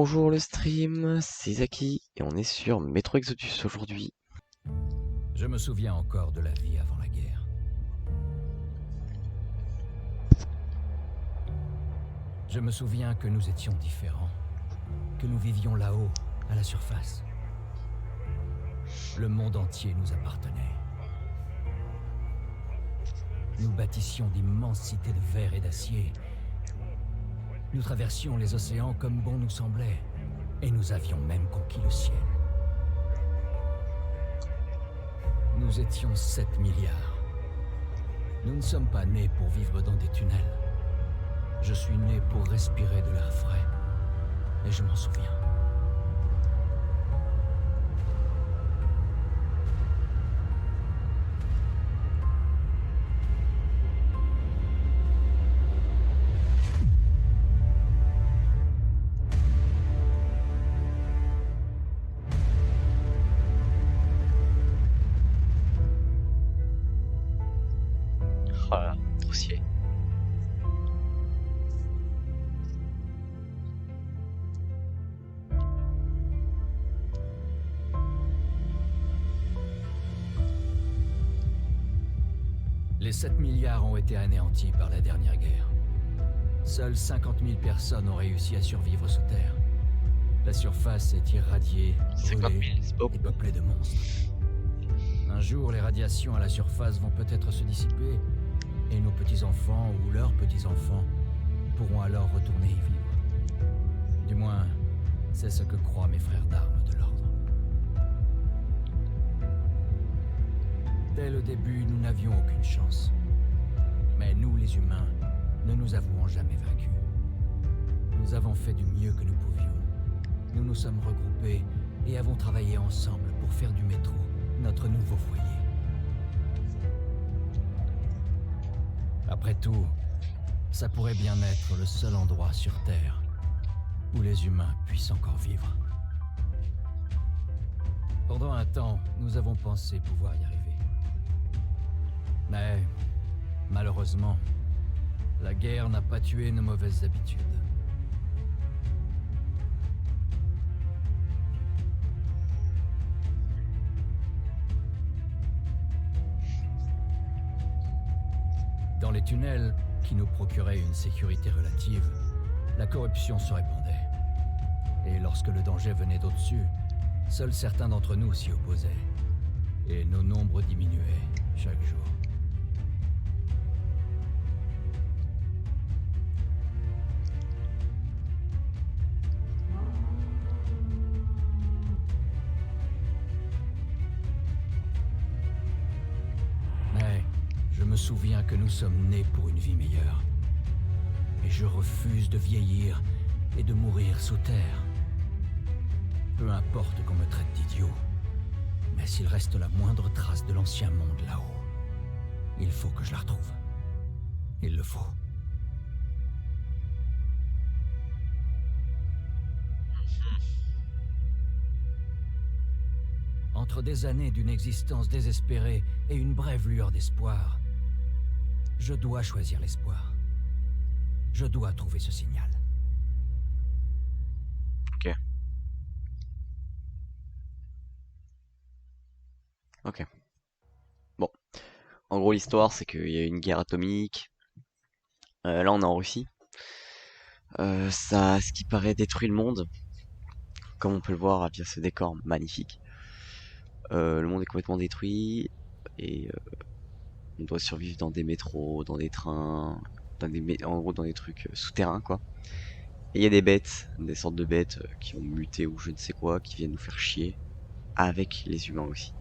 Bonjour le stream, c'est Zaki et on est sur Metro Exodus aujourd'hui. Je me souviens encore de la vie avant la guerre. Je me souviens que nous étions différents, que nous vivions là-haut, à la surface. Le monde entier nous appartenait. Nous bâtissions d'immenses cités de verre et d'acier. Nous traversions les océans comme bon nous semblait, et nous avions même conquis le ciel. Nous étions 7 milliards. Nous ne sommes pas nés pour vivre dans des tunnels. Je suis né pour respirer de l'air frais, et je m'en souviens. Oh là là, trop stylé. Les 7 milliards ont été anéantis par la dernière guerre. Seules 50 000 personnes ont réussi à survivre sous terre. La surface est irradiée, 50 000, brûlée c'est beaucoup. et peuplée de monstres. Un jour, les radiations à la surface vont peut-être se dissiper, et nos petits-enfants ou leurs petits-enfants pourront alors retourner y vivre. Du moins, c'est ce que croient mes frères d'armes de l'ordre. Dès le début, nous n'avions aucune chance. Mais nous, les humains, ne nous avouons jamais vaincus. Nous avons fait du mieux que nous pouvions. Nous nous sommes regroupés et avons travaillé ensemble pour faire du métro notre nouveau foyer. Après tout, ça pourrait bien être le seul endroit sur Terre où les humains puissent encore vivre. Pendant un temps, nous avons pensé pouvoir y arriver. Mais, malheureusement, la guerre n'a pas tué nos mauvaises habitudes. Dans les tunnels, qui nous procuraient une sécurité relative, la corruption se répandait. Et lorsque le danger venait d'au-dessus, seuls certains d'entre nous s'y opposaient. Et nos nombres diminuaient chaque jour. Mais je me souviens que nous sommes nés pour une vie meilleure. Et je refuse de vieillir et de mourir sous terre. Peu importe qu'on me traite d'idiot, mais s'il reste la moindre trace de l'ancien monde là-haut, il faut que je la retrouve. Il le faut. Entre des années d'une existence désespérée et une brève lueur d'espoir, je dois choisir l'espoir. Je dois trouver ce signal. Ok. Ok. Bon. En gros, l'histoire, c'est qu'il y a eu une guerre atomique. Là, on est en Russie. Ça, a, ce qui paraît, détruit le monde. Comme on peut le voir via ce décor magnifique. Le monde est complètement détruit. Et on doit survivre dans des métros, dans des trains, en gros dans des trucs souterrains, quoi. Et il y a des bêtes, des sortes de bêtes qui ont muté ou je ne sais quoi, qui viennent nous faire chier. Avec les humains aussi.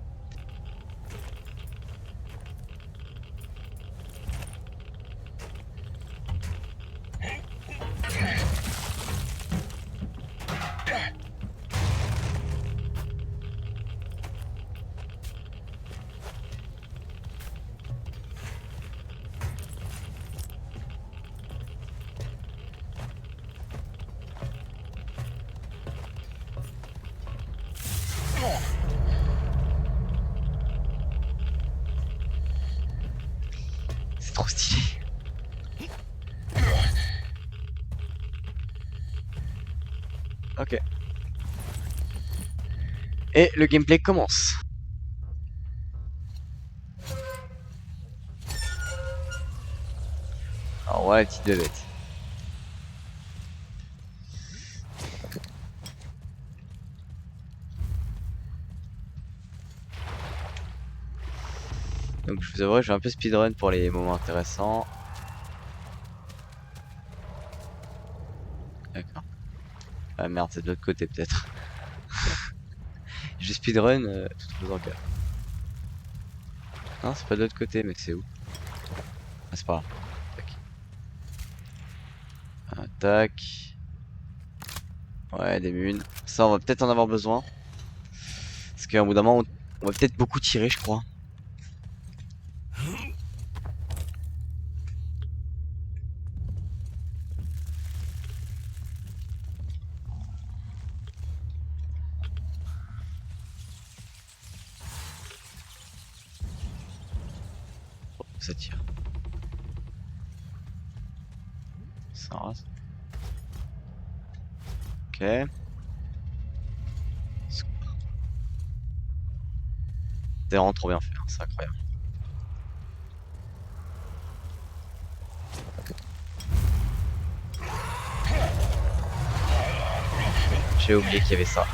C'est trop stylé. Ok. Ok. Et le gameplay commence. Alors voilà la petite bébête. Donc je vous avouerai, je vais un peu speedrun pour les moments intéressants. D'accord. Ah merde, c'est de l'autre côté peut-être. Je speedrun tout en cas. Non, c'est pas de l'autre côté, mais c'est où? Ah, c'est pas grave. Tac. Tac. Ouais, des munes. Ça, on va peut-être en avoir besoin. Parce qu'à un bout d'un moment, on va peut-être beaucoup tirer, je crois. Ça tire. Ça rase. Ok. C'est vraiment trop bien fait, hein, c'est incroyable. J'ai oublié qu'il y avait ça.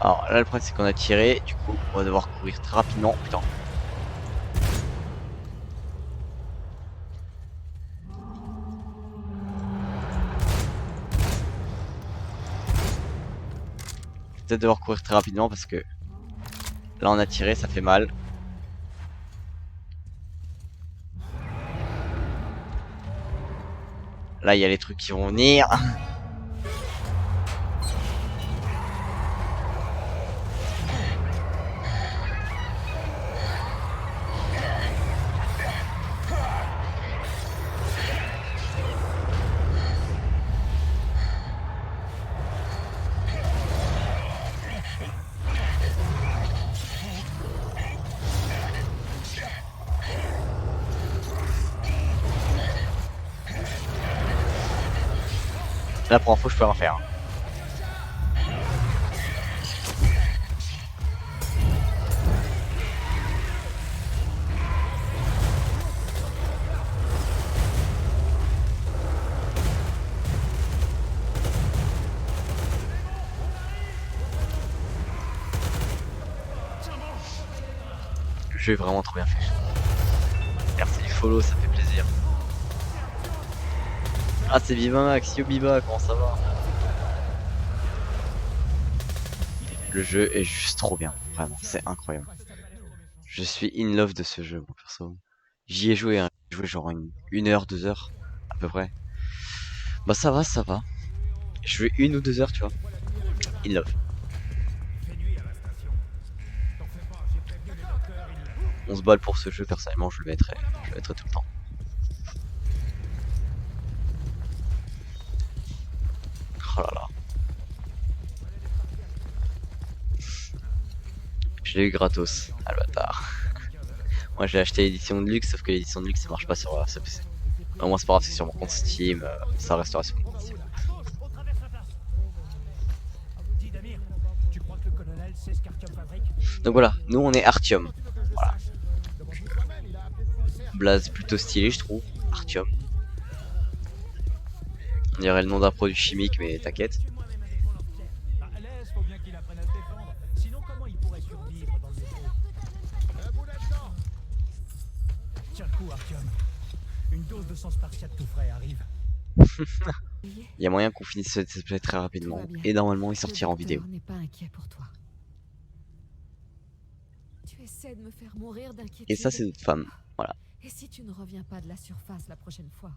Alors là, le problème c'est qu'on a tiré, du coup, on va devoir courir très rapidement. Putain. Peut-être devoir courir très rapidement parce que là, on a tiré, ça fait mal. Là, il y a les trucs qui vont venir. Là, pour info, je peux rien faire. Le jeu est vraiment trop bien fait. Merci du follow, ça fait plaisir. Ah, c'est Bibax, yo Biba, comment ça va? Le jeu est juste trop bien, vraiment, c'est incroyable. Je suis in love de ce jeu, mon perso. J'y ai joué, hein. J'ai joué genre une heure, 2 heures, à peu près. Bah ça va, ça va. Je joué 1 ou 2 heures, tu vois. In love. 11 balles pour ce jeu, personnellement, je le mettrai tout le temps. Oh là là. Je l'ai eu gratos, ah le bâtard. Moi j'ai acheté l'édition de luxe, sauf que l'édition de luxe ça marche pas sur ce PC. Au moins c'est pas grave, c'est sur mon compte Steam, ça restera sur mon compte Steam. Donc voilà, nous on est Artyom. Voilà. Blaze plutôt stylé je trouve, Artyom. On dirait le nom d'un produit chimique mais t'inquiète. Tiens le coup, Artyom. Une dose de sang spartiate tout frais arrive. Il y a moyen qu'on finisse cette espèce très rapidement. Et normalement il sortira en vidéo. N'est pas inquiet pour toi. Tu essaies de me faire mourir d'inquiétude. Et ça c'est notre femme. Voilà. Et si tu ne reviens pas de la surface la prochaine fois?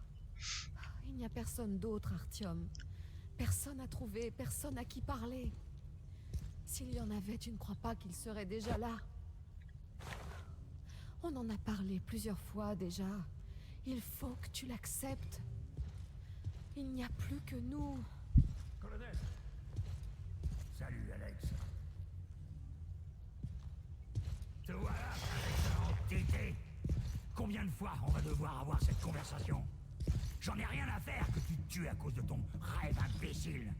Il n'y a personne d'autre, Artyom. Personne à trouver, personne à qui parler. S'il y en avait, tu ne crois pas qu'il serait déjà là? On en a parlé plusieurs fois déjà. Il faut que tu l'acceptes. Il n'y a plus que nous. Colonel. Salut, Alex. Te voilà, excellent tété. Combien de fois on va devoir avoir cette conversation? J'en ai rien à faire que tu te tues à cause de ton rêve imbécile.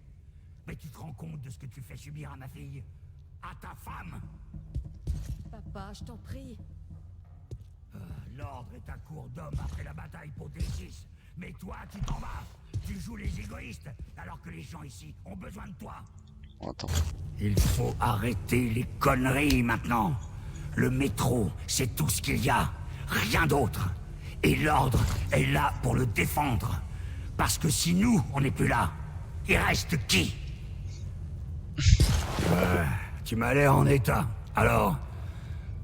Mais tu te rends compte de ce que tu fais subir à ma fille? À ta femme? Papa, je t'en prie. L'ordre est à court d'hommes après la bataille pour D6. Mais toi, tu t'en vas. Tu joues les égoïstes, alors que les gens ici ont besoin de toi. Attends. Il faut arrêter les conneries maintenant. Le métro, c'est tout ce qu'il y a. Rien d'autre. Et l'ordre est là pour le défendre. Parce que si nous, on n'est plus là, il reste qui? Tu m'as l'air en état. Alors,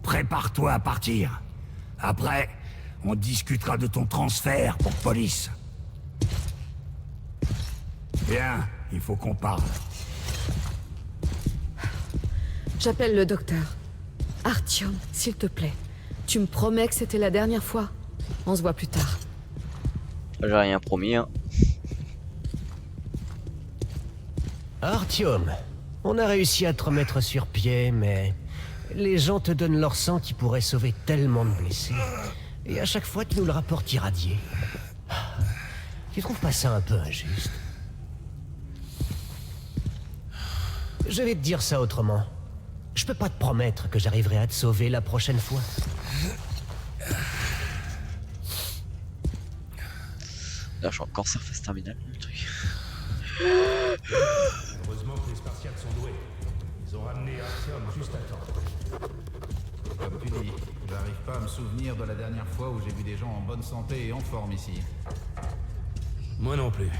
prépare-toi à partir. Après, on discutera de ton transfert pour police. Bien, il faut qu'on parle. J'appelle le docteur. Artyom, s'il te plaît. Tu me promets que c'était la dernière fois. On se voit plus tard. J'ai rien promis, hein. Artyom, on a réussi à te remettre sur pied, mais les gens te donnent leur sang qui pourrait sauver tellement de blessés. Et à chaque fois, tu nous le rapportes irradié. Tu trouves pas ça un peu injuste? Je vais te dire ça autrement. Je peux pas te promettre que j'arriverai à te sauver la prochaine fois. Là, je suis encore surface terminale, le truc. Heureusement que les Spartiates sont doués. Ils ont ramené Artyom juste à temps. Comme tu dis, j'arrive pas à me souvenir de la dernière fois où j'ai vu des gens en bonne santé et en forme ici. Moi non plus.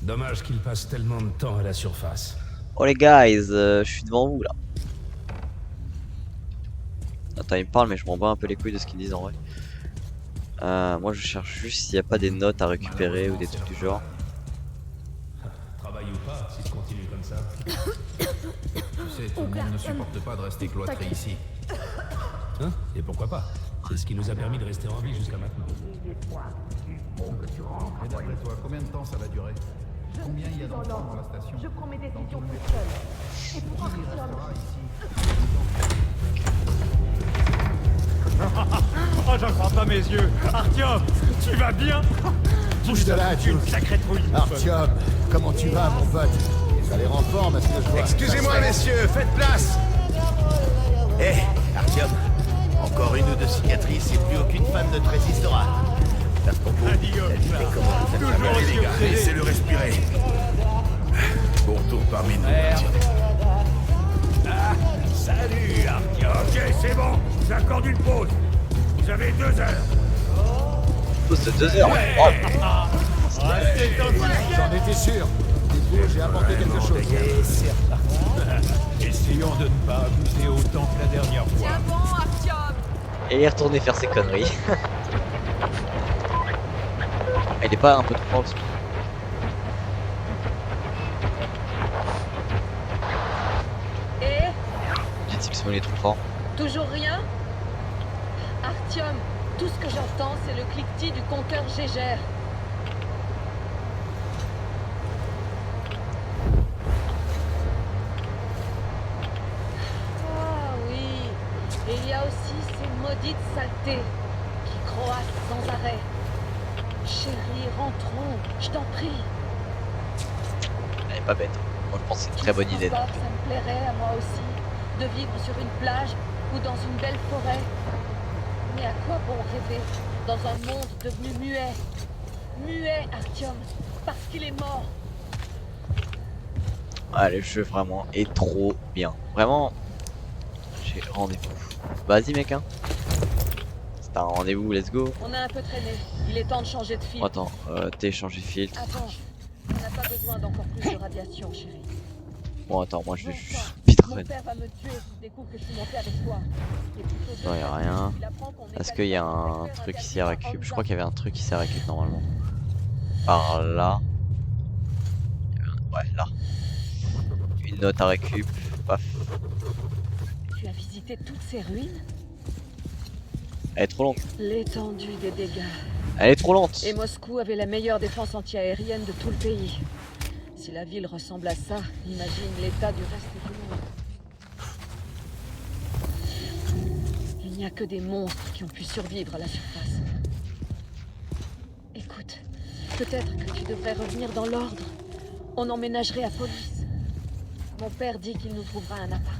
Dommage qu'ils passent tellement de temps à la surface. Oh les guys, je suis devant vous là. Attends, il me parle, mais je m'en bats un peu les couilles de ce qu'ils disent en vrai. Moi je cherche juste s'il n'y a pas des notes à récupérer ou des trucs du genre. Travail ou pas, si tu continues comme ça. Tu sais, tout le monde ne supporte pas de rester cloîtré ici. Hein? Et pourquoi pas? C'est ce qui nous a permis de rester en vie jusqu'à maintenant. Et d'après toi, combien de temps ça va durer? Combien il y a d'enfants dans la station? Je prends mes décisions toute seule. Et pour Qui Artyom, restera ici? Oh, j'en crois pas mes yeux. Artyom, tu vas bien? Bouge de là, une sacrée trouille. Artyom, comment tu vas, mon pote? Ça les rend forts, parce que je vois. Excusez-moi, messieurs, faites place. Hé, Artyom, encore une ou deux cicatrices et plus aucune femme ne te résistera. T'as ce propos. Mais comment Toujours les gars, laissez-le respirer. Bon retour parmi nous. Salut, Artyom. Ok, c'est bon. J'accorde une pause. Vous avez 2 heures. Pause de 2 heures. Oh. J'en étais sûr. Du coup, j'ai apporté quelque chose. Essayons de ne pas abuser autant que la dernière fois. Tiens bon, Artyom. Et il est retourné faire ses conneries. Il est pas un peu trop fort aussi. Et Dit-il si on est trop fort. toujours rien? Artyom, tout ce que j'entends, c'est le cliquetis du compteur Gégère. Ah oui, et il y a aussi ces maudites saletés qui croassent sans arrêt. Chérie, rentrons, je t'en prie. Elle est pas bête. Moi je pense que c'est une très bonne idée. Ça me plairait à moi aussi, de vivre sur une plage ou dans une belle forêt. Mais à quoi bon rêver dans un monde devenu muet? Muet, Artyom, parce qu'il est mort. Ah, le jeu vraiment est trop bien. Vraiment, j'ai rendez-vous. Vas-y mec, hein. C'est un rendez-vous, let's go. On a un peu traîné, il est temps de changer de fil. Attends, télécharger filtre. Attends, on n'a pas besoin d'encore plus de radiation, chérie. Bon, attends, moi je vais Bon juste sang, vite mon run. père va me tuer s'il découvre que je suis montée avec toi. Et plutôt Non, y a rien. il apprend qu'on est Est-ce qu'il y a un allé faire truc un ici à calcul récup? par Je crois qu'il y avait un Hamza. truc ici à récup normalement. Par là. Ouais, là. Une note à récup. Paf. Tu as visité toutes ces ruines? Elle est trop longue. L'étendue des dégâts. Elle est trop lente. Et Moscou avait la meilleure défense antiaérienne de tout le pays. Si la ville ressemble à ça, imagine l'état du reste du monde. a que des monstres qui ont pu survivre à la surface. Écoute, peut-être que tu devrais revenir dans l'ordre. On emménagerait à Police. Mon père dit qu'il nous trouvera un appart.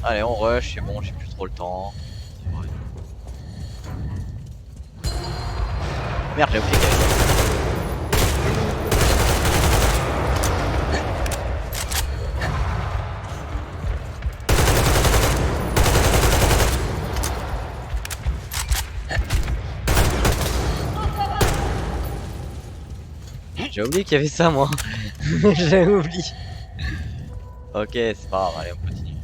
Allez, on rush, c'est bon, j'ai plus trop le temps. Merde, j'ai oublié. J'ai oublié qu'il y avait ça, moi. J'ai oublié. Ok, c'est pas grave, allez, on continue.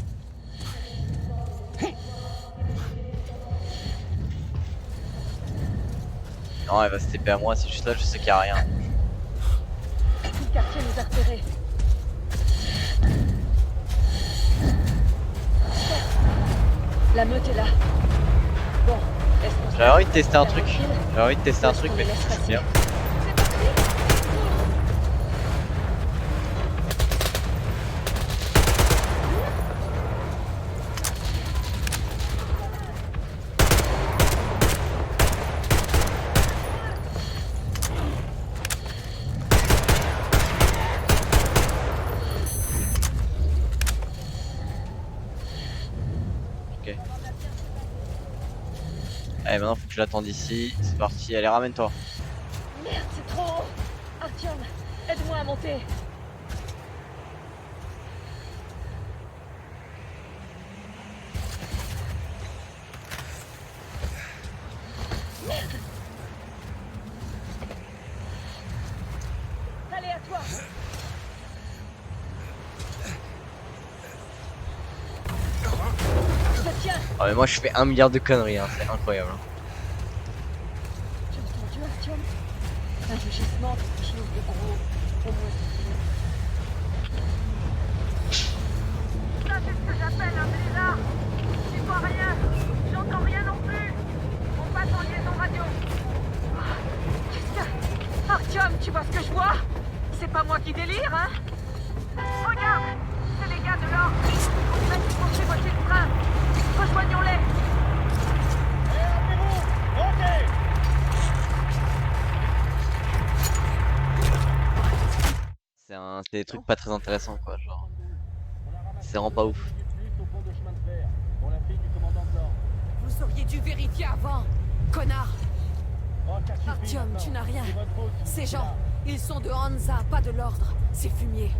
Non, elle va se TP à moi, c'est juste là, je sais qu'il y a rien. Le quartier nous a repérés. La meute est là. Bon, est-ce qu'on... J'avais envie de tester un truc. J'avais envie de tester un truc, mais c'est bien. Allez, maintenant faut que je l'attende ici. C'est parti, allez, ramène-toi. Merde, c'est trop haut. Artyom, aide-moi à monter. Merde. Allez, à toi. Je te tiens. Ah, mais moi je fais 1 milliard de conneries, hein. C'est incroyable. Tu as entendu, Artyom? Un rugissement, quelque chose de gros. Au moins. Ça, c'est ce que j'appelle un blizzard. J'y vois rien. J'entends rien non plus. On passe en liaison radio. Qu'est-ce que... Artyom, tu vois ce que je vois? C'est pas moi qui délire, hein? Regarde, c'est les gars de l'or. On va se botter le train. Rejoignons-les. C'est des trucs pas très intéressants, quoi, genre. C'est vraiment pas ouf. Vous auriez dû vérifier avant, connard. Artyom, tu n'as rien. Ces gens, ils sont de Hansa, pas de l'ordre. C'est fumier.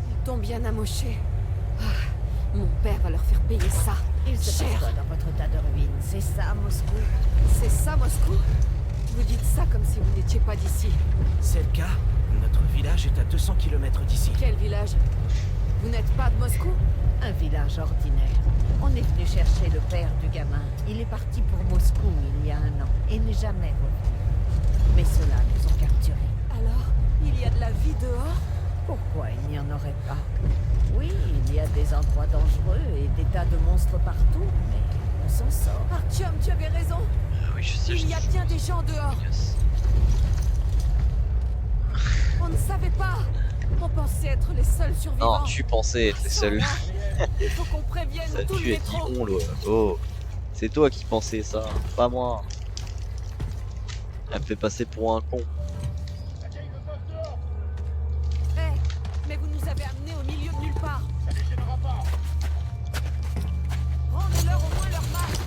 Ils t'ont bien amoché. Ah, mon père va leur faire payer ça. Il se passe Cher. quoi dans votre tas de ruines? C'est ça, Moscou? C'est ça, Moscou? Vous dites ça comme si vous n'étiez pas d'ici. C'est le cas. Notre village est à 200 km d'ici. Quel village? Vous n'êtes pas de Moscou? Un village ordinaire. On est venu chercher le père du gamin. Il est parti pour Moscou il y a 1 an et n'est jamais revenu. Mais ceux-là nous ont capturés. Alors, il y a de la vie dehors? Pourquoi il n'y en aurait pas? Oui, il y a des endroits dangereux et des tas de monstres partout, mais on s'en sort. Artyom, tu avais raison. Oui, je sais, Il y a bien des gens dehors. Yes. On ne savait pas. On pensait être les seuls survivants. Non, tu pensais être les seuls. Il faut qu'on prévienne Ça tout le tu es qui métro. on, là. Oh, c'est toi qui pensais ça, pas moi. Elle me fait passer pour un con. Eh, mais vous nous avez amenés au milieu de nulle part. Rendez-leur au moins leur masque.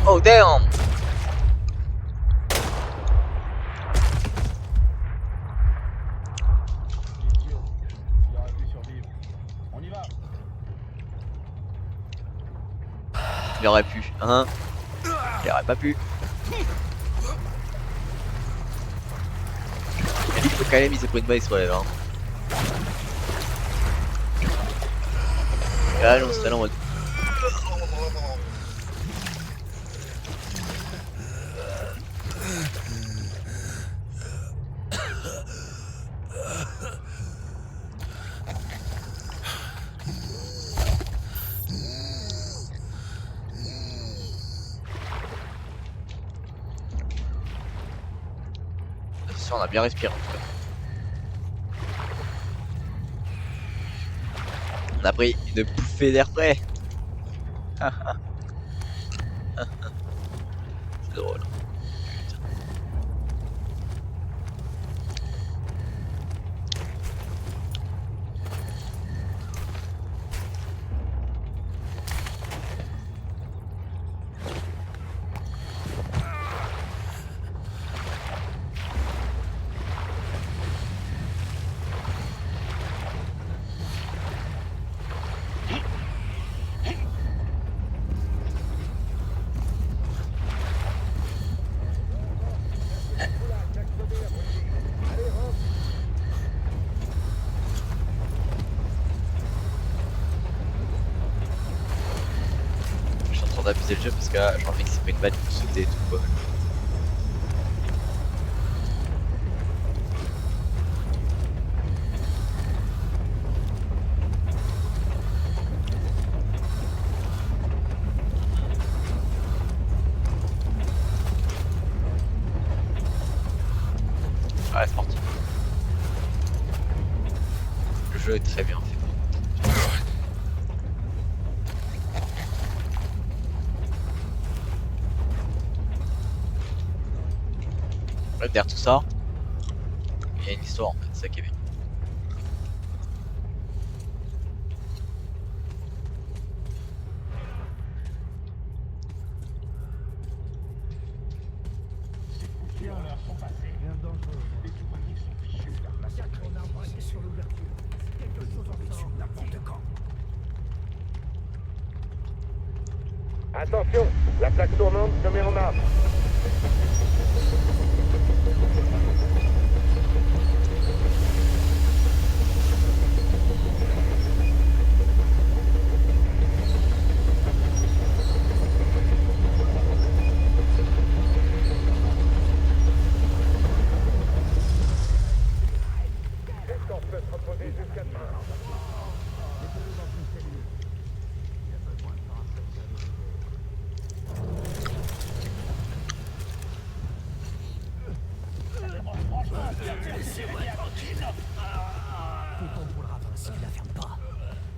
Oh damn! Il aurait pu, hein? Il aurait pas pu. Il faut quand même, il s'est pris une balle, il se relève, hein. Là, on se fait en mode. on a bien respiré en tout cas. On a pris une bouffée d'air frais. C'est drôle. D'abuser le jeu parce que là, je rappelle que c'est pas une balle pour sauter et tout quoi. Ouais, c'est parti. Le jeu est très bien fait. Derrière tout ça, il y a une histoire en fait, c'est ça qui est bien. Attention, la plaque tournante se met en marche.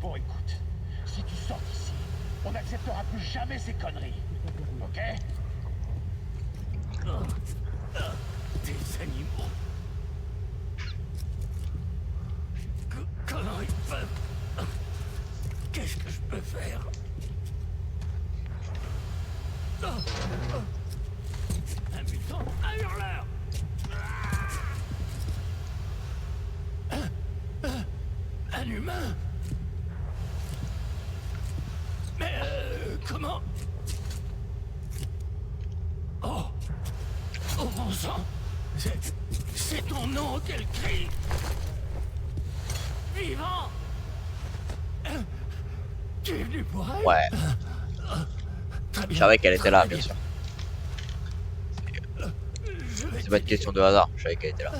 Bon, écoute, si tu sors d'ici, on n'acceptera plus jamais ces conneries. Ok? Des animaux. Comment ils peuvent? Qu'est-ce que je peux faire? Un mutant, un hurleur. Un humain? Mais comment? Oh! Oh bon sang! C'est ton nom qu'elle crie! Vivant! Tu es venu pour elle? Ouais. Je savais qu'elle était là, bien sûr. C'est pas une question de hasard, je savais qu'elle était là.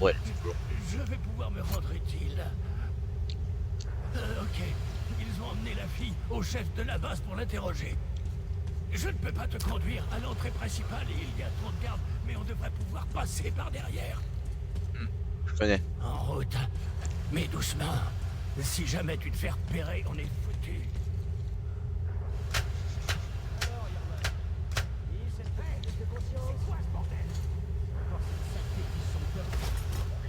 Ouais, toujours. Je vais pouvoir me rendre utile. Ok, ils ont emmené la fille au chef de la base pour l'interroger. Je ne peux pas te conduire à l'entrée principale et il y a trop de gardes, mais on devrait pouvoir passer par derrière. Je connais. En route, mais doucement. Si jamais tu te fais repérer, on est foutu.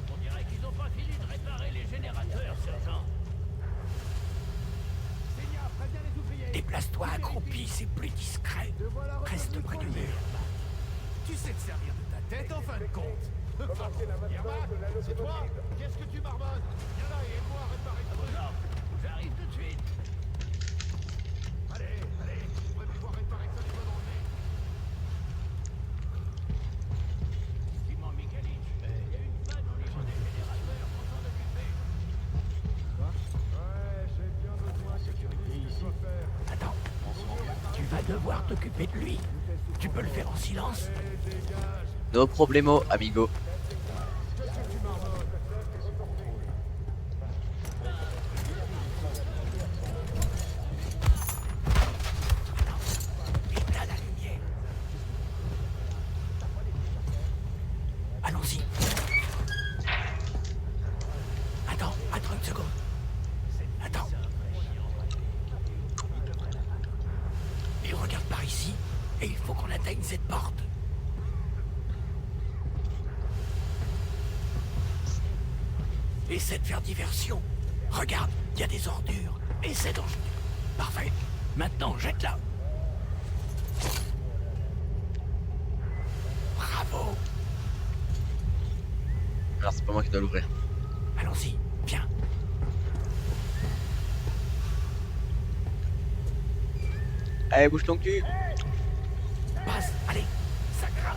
On dirait qu'ils n'ont pas fini de réparer les générateurs, sergent. Déplace-toi accroupi, c'est plus discret. Reste près du mur. Tu sais te servir de ta tête en fin de compte. Yermak, c'est toi? Qu'est-ce que tu marmonnes? Viens là et aide-moi à réparer le truc. J'arrive tout de suite. Allez, tu devrais pouvoir réparer ça les doigts dans le nez. Dis-moi, Mikhaïl, il y a une panne au niveau des générateurs pour s'en occuper. Quoi? Ouais, j'ai bien besoin que tu me dises ce que je dois faire. Attends, tu vas devoir t'occuper de lui. Tu peux le faire en silence? No problemo, amigo. Allons-y. par ici, et il faut qu'on atteigne cette porte. Essaie de faire diversion. Regarde, il y a des ordures. Essaie d'en jeter. Parfait. Maintenant, jette-la. Bravo. Alors c'est pas moi qui dois l'ouvrir. Allons-y, viens. Allez, bouge ton cul. Passe, allez, ça craint.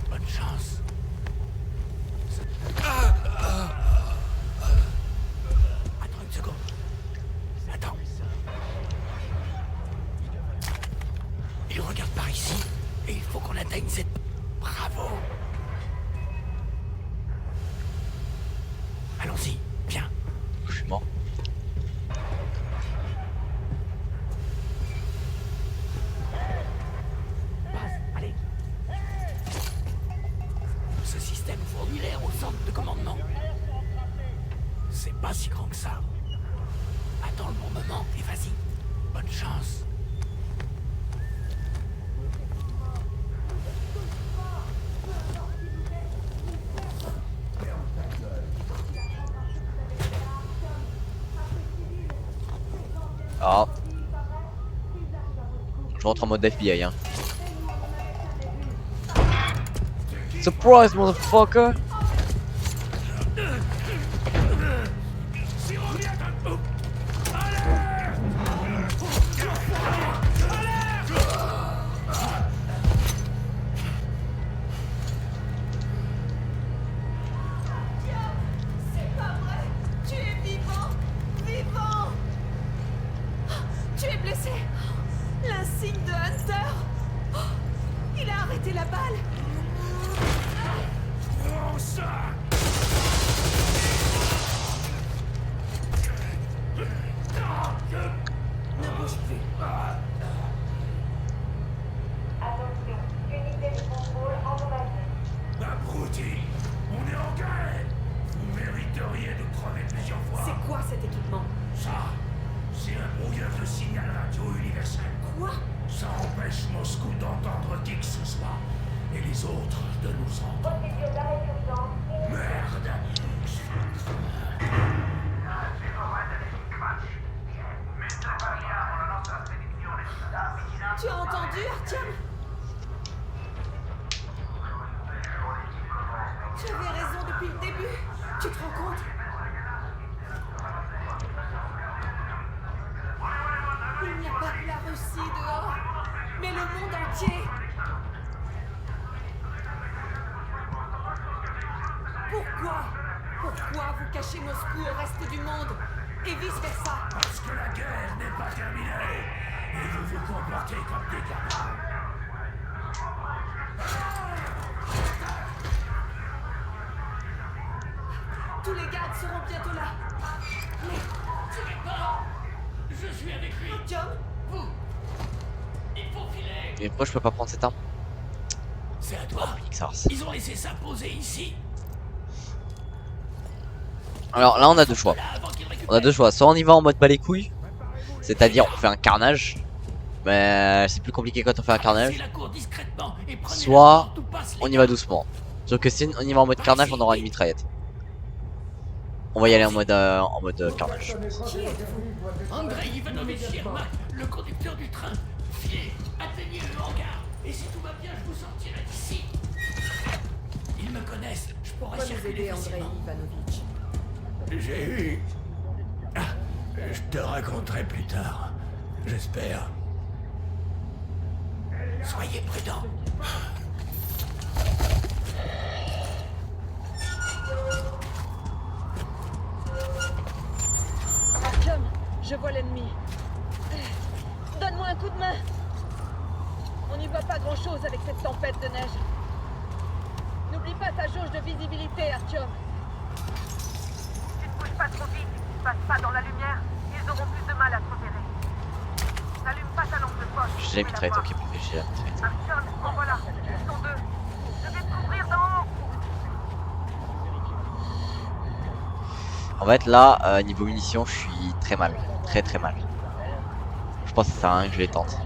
Bonne chance. Attends une seconde. Attends. Il regarde par ici, et il faut qu'on atteigne cette... Bravo. Allons-y, viens. Je suis mort. Passe, allez. Ce système fournit l'air au centre de commandement. C'est pas si grand que ça. Attends le bon moment et vas-y. Bonne chance. Ah. Je rentre en mode FBI hein. Surprise motherfucker. C'est pas vrai! Tu es vivant! Vivant! Tu es blessé! L'insigne de Hunter! Il a arrêté la balle! Ne bouge plus. Attention, unité de contrôle endommagée. Abruti, on est en guerre. Vous mériteriez de crever plusieurs fois. C'est quoi cet équipement? Ça, c'est un brouilleur de signal radio universel. Quoi? Ça empêche Moscou d'entendre qui que ce soit. Et les autres de nous entendre. Procédure d'arrêt d'urgence. Merde. Tu as entendu, Artyom? Tu avais raison depuis le début. Tu te rends compte? Il n'y a pas que la Russie dehors, mais le monde entier. Pourquoi vous cachez Moscou au reste du monde? Et vice-versa? Parce que la guerre n'est pas terminée. Et vous vous comportez comme des gamins. Tous les gardes seront bientôt là. Mais... Tu n'es pas. Je suis avec lui. Artyom? Vous. Il faut filer. Mais pourquoi je peux pas prendre cette arme? C'est à toi. Ça. Ils ont laissé ça poser ici. Alors là on a deux choix. On a deux choix. Soit on y va en mode bas les couilles, c'est-à-dire on fait un carnage. Mais c'est plus compliqué quand on fait un carnage. Soit on y va doucement. Sauf que si on y va en mode carnage, on aura une mitraillette. On va y aller en mode carnage. Andrei Ivanovich Yermak, le conducteur du train. Filez, atteignez le hangar. Et si tout va bien, je vous sortirai d'ici. Ils me connaissent, je pourrais circuler facilement. Ivanovich. J'ai eu... Ah, je te raconterai plus tard. J'espère. Soyez prudents. Artyom, je vois l'ennemi. Donne-moi un coup de main. On n'y voit pas grand-chose avec cette tempête de neige. N'oublie pas ta jauge de visibilité, Artyom. Tu ne bouges pas trop vite, tu passes pas dans la lumière, ils auront plus de mal à te repérer. N'allume pas ta lampe de poche. J'ai la mitraillette, ok, j'ai la mitraillette. Artyom, en voilà, ils sont deux. Je vais te couvrir d'en haut. En fait là, niveau munitions, je suis très mal. Très mal. Je pense que ça sert à rien que je les tente.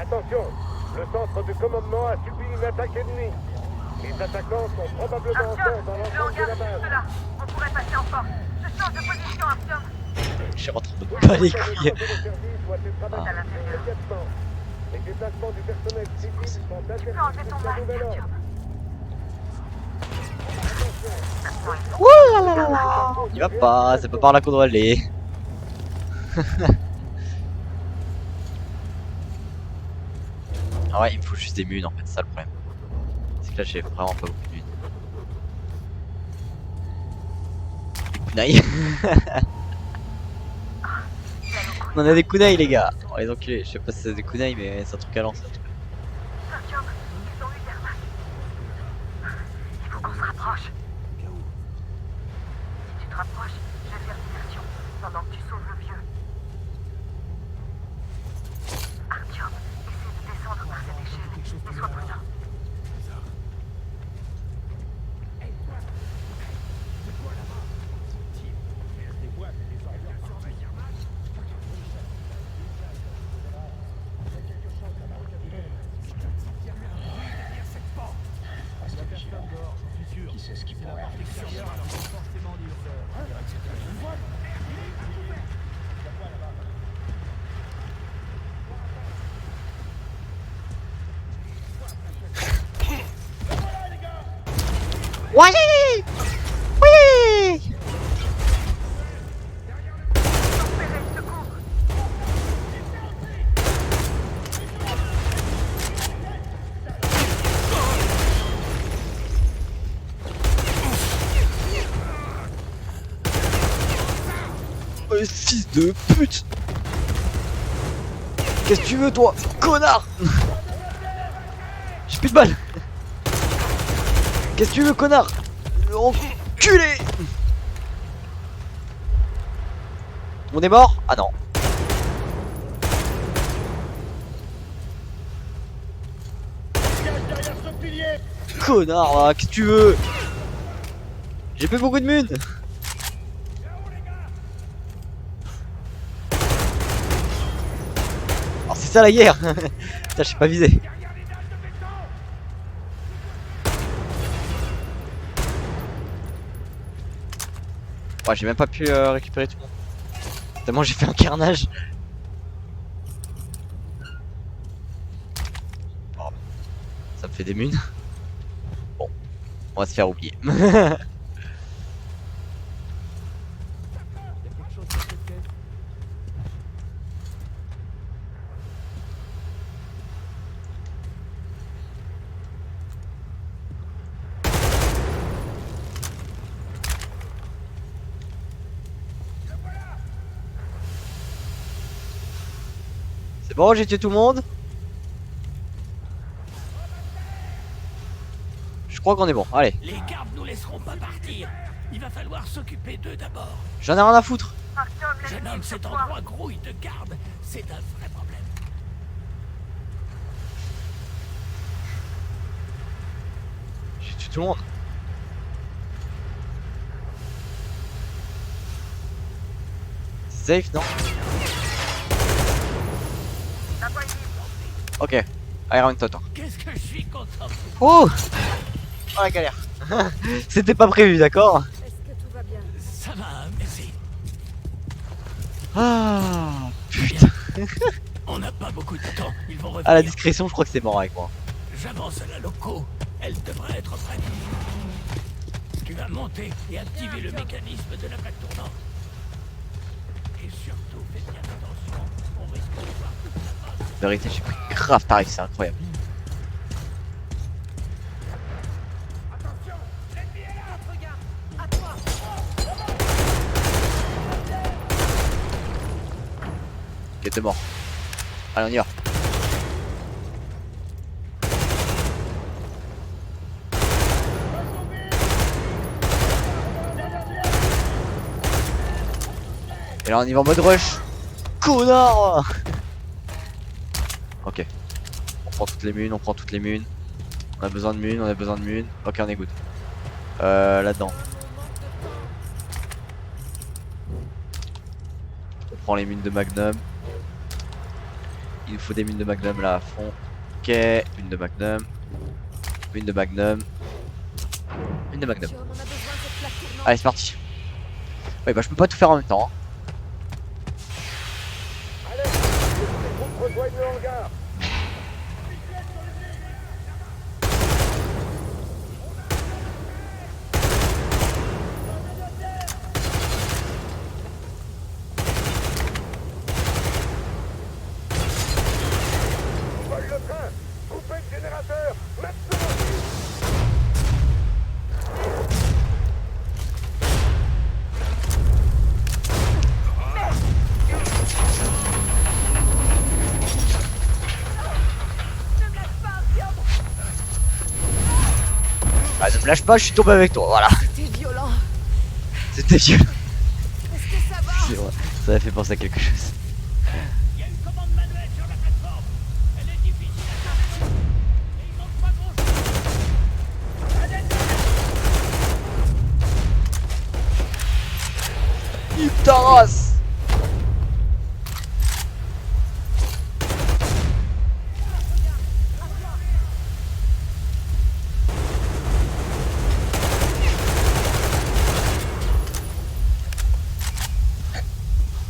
Attention, le centre de commandement a subi une attaque ennemie. Les attaquants sont probablement encore dans l'ensemble de la base. Là, on pourrait passer en force. Je change de position, Artyom. Je suis rentré de pas les couilles. Les déplacements du personnel civil sont Tu peux enlever ton masque, Artyom. Ouh là là là là. Il va pas, c'est pas par là qu'on doit aller. Ah ouais, il me faut juste des munes en fait, c'est ça le problème. C'est que là j'ai vraiment pas beaucoup de munes. Des kunai. On en a des kunai les gars. Oh les enculés, je sais pas si c'est des kunai mais c'est un truc à lancer. Artyom, ils ont eu Yermak. Il faut qu'on se rapproche. Si tu te rapproches, je vais faire diversion pendant que tu sauves le vieux. Artyom, essaie de descendre par cette échelle et sois prudent. Qui sait ce qui pourrait arriver extérieure, alors c'est forcément dit. Oui. Oui. Fils de pute. Qu'est-ce que tu veux toi, connard? J'ai plus de balles. Qu'est-ce que tu veux, connard? Enculé. On est mort? Ah non. Connard, qu'est-ce que tu veux? J'ai plus beaucoup de munes. Alors c'est ça la guerre. Putain, je suis pas visé. Ouais, j'ai même pas pu récupérer tout le monde. Tellement j'ai fait un carnage. Oh, ça me fait des munes. Bon, on va se faire oublier. C'est bon, j'ai tué tout le monde. Je crois qu'on est bon, allez. Les gardes nous laisseront pas partir. Il va falloir s'occuper d'eux d'abord. J'en ai rien à foutre. Jeune homme, cet endroit grouille de gardes. C'est un vrai problème. J'ai tué tout le monde. C'est safe, non? Ok, Iron Toto. Qu'est-ce que je suis content. Oh, oh la galère. C'était pas prévu, d'accord? Est-ce que tout va bien? Ça va, merci. Ah putain. On n'a pas beaucoup de temps, ils vont revenir. À la discrétion, je crois que c'est mort avec moi. J'avance à la loco, elle devrait être prête. Tu vas monter et activer le mécanisme de la plaque tournante. Et surtout, fais bien attention, on risque de voir toute la base. En vérité, j'ai pris grave tarif, c'est incroyable. Ok, t'es mort. Allez, on y va. Et là, on y va en mode rush. Connard. Ok. On prend toutes les munes, on prend toutes les munes. On a besoin de munes, on a besoin de munes. Ok, on est good. Là-dedans. On prend les munes de Magnum. Il nous faut des mines de magnum là à fond. Ok, une de magnum. Une de magnum. Une de magnum. Allez, c'est parti. Ouais, bah je peux pas tout faire en même temps. Allez, les groupes rejoignent le hangar. Vole le train. Coupez le générateur. Maintenant. Ah, ne me lâche pas, je suis tombé avec toi, voilà. C'était violent. C'était violent. Est-ce que ça va? C'est vrai, ça m'a fait penser à quelque chose. Il y a une commande manuelle sur la plateforme. Elle est difficile à terminer. Et il manque pas grand-chose. Il t'arrasse.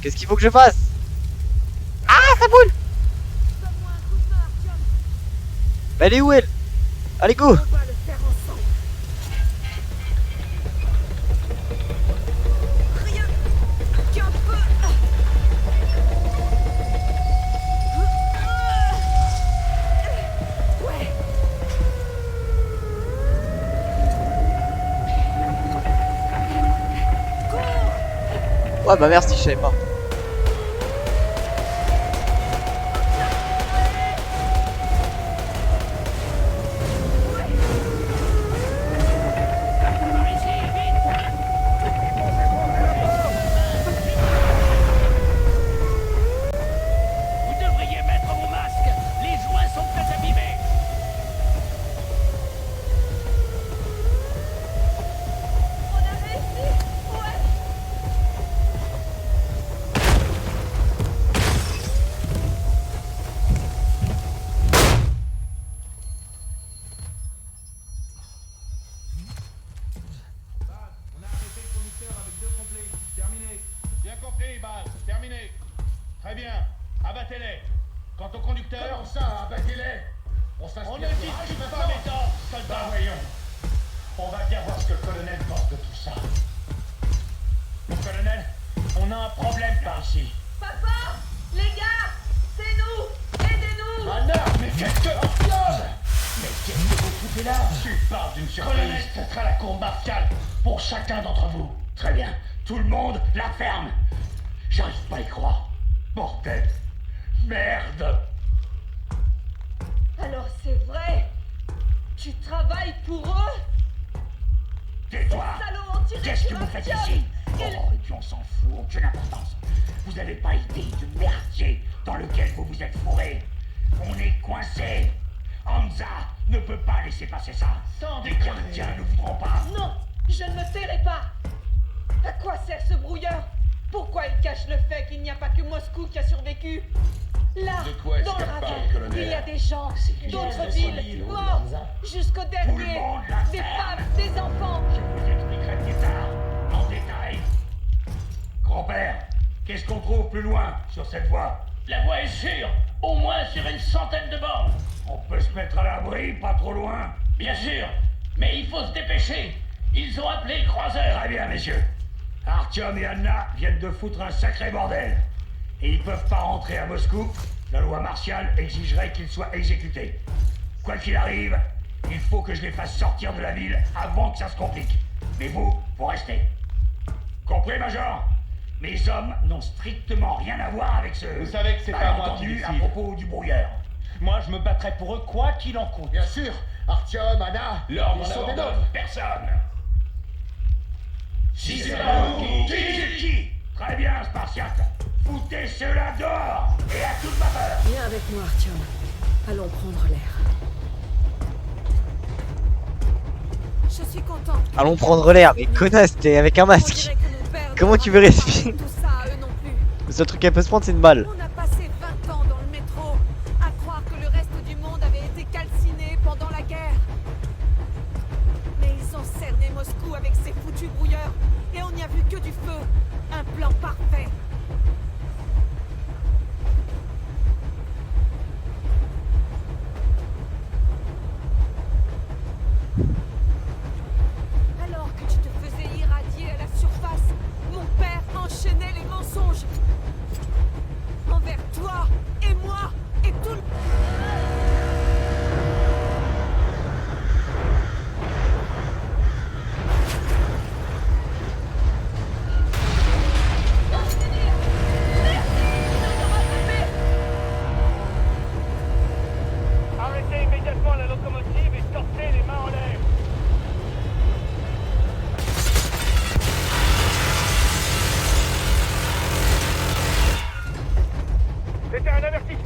Qu'est-ce qu'il faut que je fasse? Ah, ça boule! Mais elle est où elle? Allez, go! On va le faire ensemble. Rien qu'un peu. Ouais. Ouais, bah merci, je savais pas. Vous devriez mettre vos masques. Les joints sont très abîmés. On a réussi. Ouais. On a arrêté le conducteur avec 2 complets. Terminé. Bien compris, Baz. Terminé. Très bien. Abattez-les. Quant au conducteur... Comment ça, abattez-les? On ne discute pas maintenant, soldat. Voyons. On va bien voir ce que le colonel pense de tout ça. Mon colonel, on a un problème par ici. Papa, les gars, c'est nous. Aidez-nous. Anna, mais qu'est-ce que... Mais qu'est-ce que vous foutez là? Tu parles d'une surprise. Colonel, ce sera la cour martiale pour chacun d'entre vous. Très bien. Tout le monde, la ferme. J'arrive pas à y croire. Bordel. Merde. Alors c'est vrai. Tu travailles pour eux? Tais-toi. Salauds ont tiré Qu'est-ce que sur vous faites Artyom. ici? Oh, et puis on s'en fout, aucune importance. Vous n'avez pas idée du merdier dans lequel vous vous êtes fourré. On est coincé. Hansa ne peut pas laisser passer ça. Les gardiens ne voudront pas. Non, je ne me tairai pas. À quoi sert ce brouilleur? Pourquoi il cache le fait qu'il n'y a pas que Moscou qui a survécu? Là, De quoi est-ce dans le qu'elle parle, ravin, colonel? il y a des gens d'autres villes morts jusqu'au dernier. Des femmes, des enfants. Je vous expliquerai plus tard, en détail. Grand-père, qu'est-ce qu'on trouve plus loin sur cette voie? La voie est sûre, au moins sur une centaine de bornes. On peut se mettre à l'abri, pas trop loin. Bien sûr, mais il faut se dépêcher. Ils ont appelé le croiseur. Très bien, messieurs. Artyom et Anna viennent de foutre un sacré bordel. Et ils peuvent pas rentrer à Moscou. La loi martiale exigerait qu'ils soient exécutés. Quoi qu'il arrive, il faut que je les fasse sortir de la ville avant que ça se complique. Mais vous restez. Compris, Major? Mes hommes n'ont strictement rien à voir avec ce... Vous savez que c'est pas moi qui malentendu à décide. propos du brouilleur. Moi, je me battrai pour eux quoi qu'il en coûte. Bien sûr. Artyom, Anna, L'ordre ils sont des n'abandonne nôtres. personne. Si c'est pas vous, qui? Très bien, Spartiate. Foutez cela dehors et à toute ma peur. Viens avec moi, Artyom. Allons prendre l'air. Je suis contente. Allons prendre l'air, mais connasse, t'es avec un On masque. dirait que mon père Comment ne tu veux raconte pas respirer? tout ça à eux non plus. Le seul truc qu'elle peut se prendre, c'est une balle. On a passé 20 ans dans le métro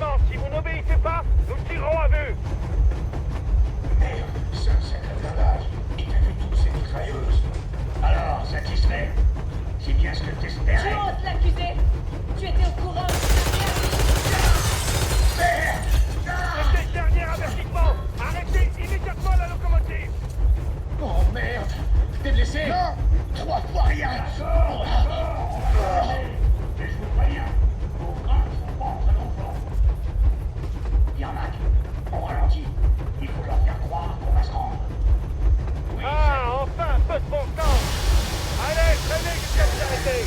avertissement. Si vous n'obéissez pas, nous tirerons à vue. Merde, c'est un sacré blindage. Et t'as vu toutes ces mitrailleuses. Alors, satisfait? C'est bien ce que Tu t'espérais. oses l'accuser. Tu étais au courant. Merde! C'était le dernier avertissement. Arrêtez immédiatement la locomotive. Oh merde! T'es blessé? Non! 3 fois rien! Mais je vous préviens, vos freins ne sont pas en très bon forme. Yermak, on ralentit. Il faut leur faire croire qu'on va se rendre. Oui, Ah, enfin un peu de bon sens. Allez, traînez jusqu'à vous arrêter.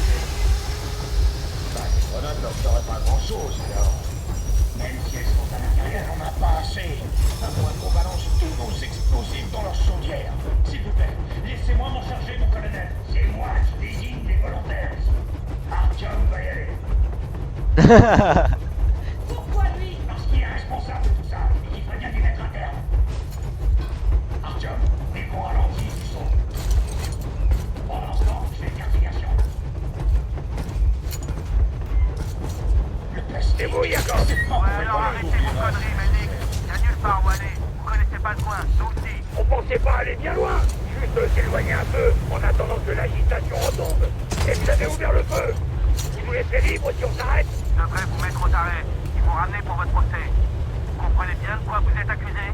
bah, les grenades leur feraient pas grand-chose, alors. Même si elles sont à l'intérieur, on n'a pas assez. À moins qu'on balance tous nos explosifs dans leur chaudière. S'il vous plaît, laissez-moi m'en charger, mon colonel. C'est moi qui désigne les volontaires. Artyom va y aller. Pourquoi lui? Parce qu'il est responsable de tout ça et qu'il ferait bien d'y mettre un terme. Artyom, dès qu'on ralentit, tu sautes. Pendant ce temps, je fais l'investigation. Le peste. Et vous, Yakov? Ouais, alors arrêtez vos conneries, Melnik. Y'a nulle part où aller. Vous connaissez pas le coin, nous aussi. On pensait pas aller bien loin. Juste s'éloigner un peu, en attendant que l'agitation retombe. Et vous avez ouvert le feu. Vous nous laissez libre si on s'arrête? Je devrais vous mettre aux arrêts. Ils vont ramener pour votre procès. Vous comprenez bien de quoi vous êtes accusé?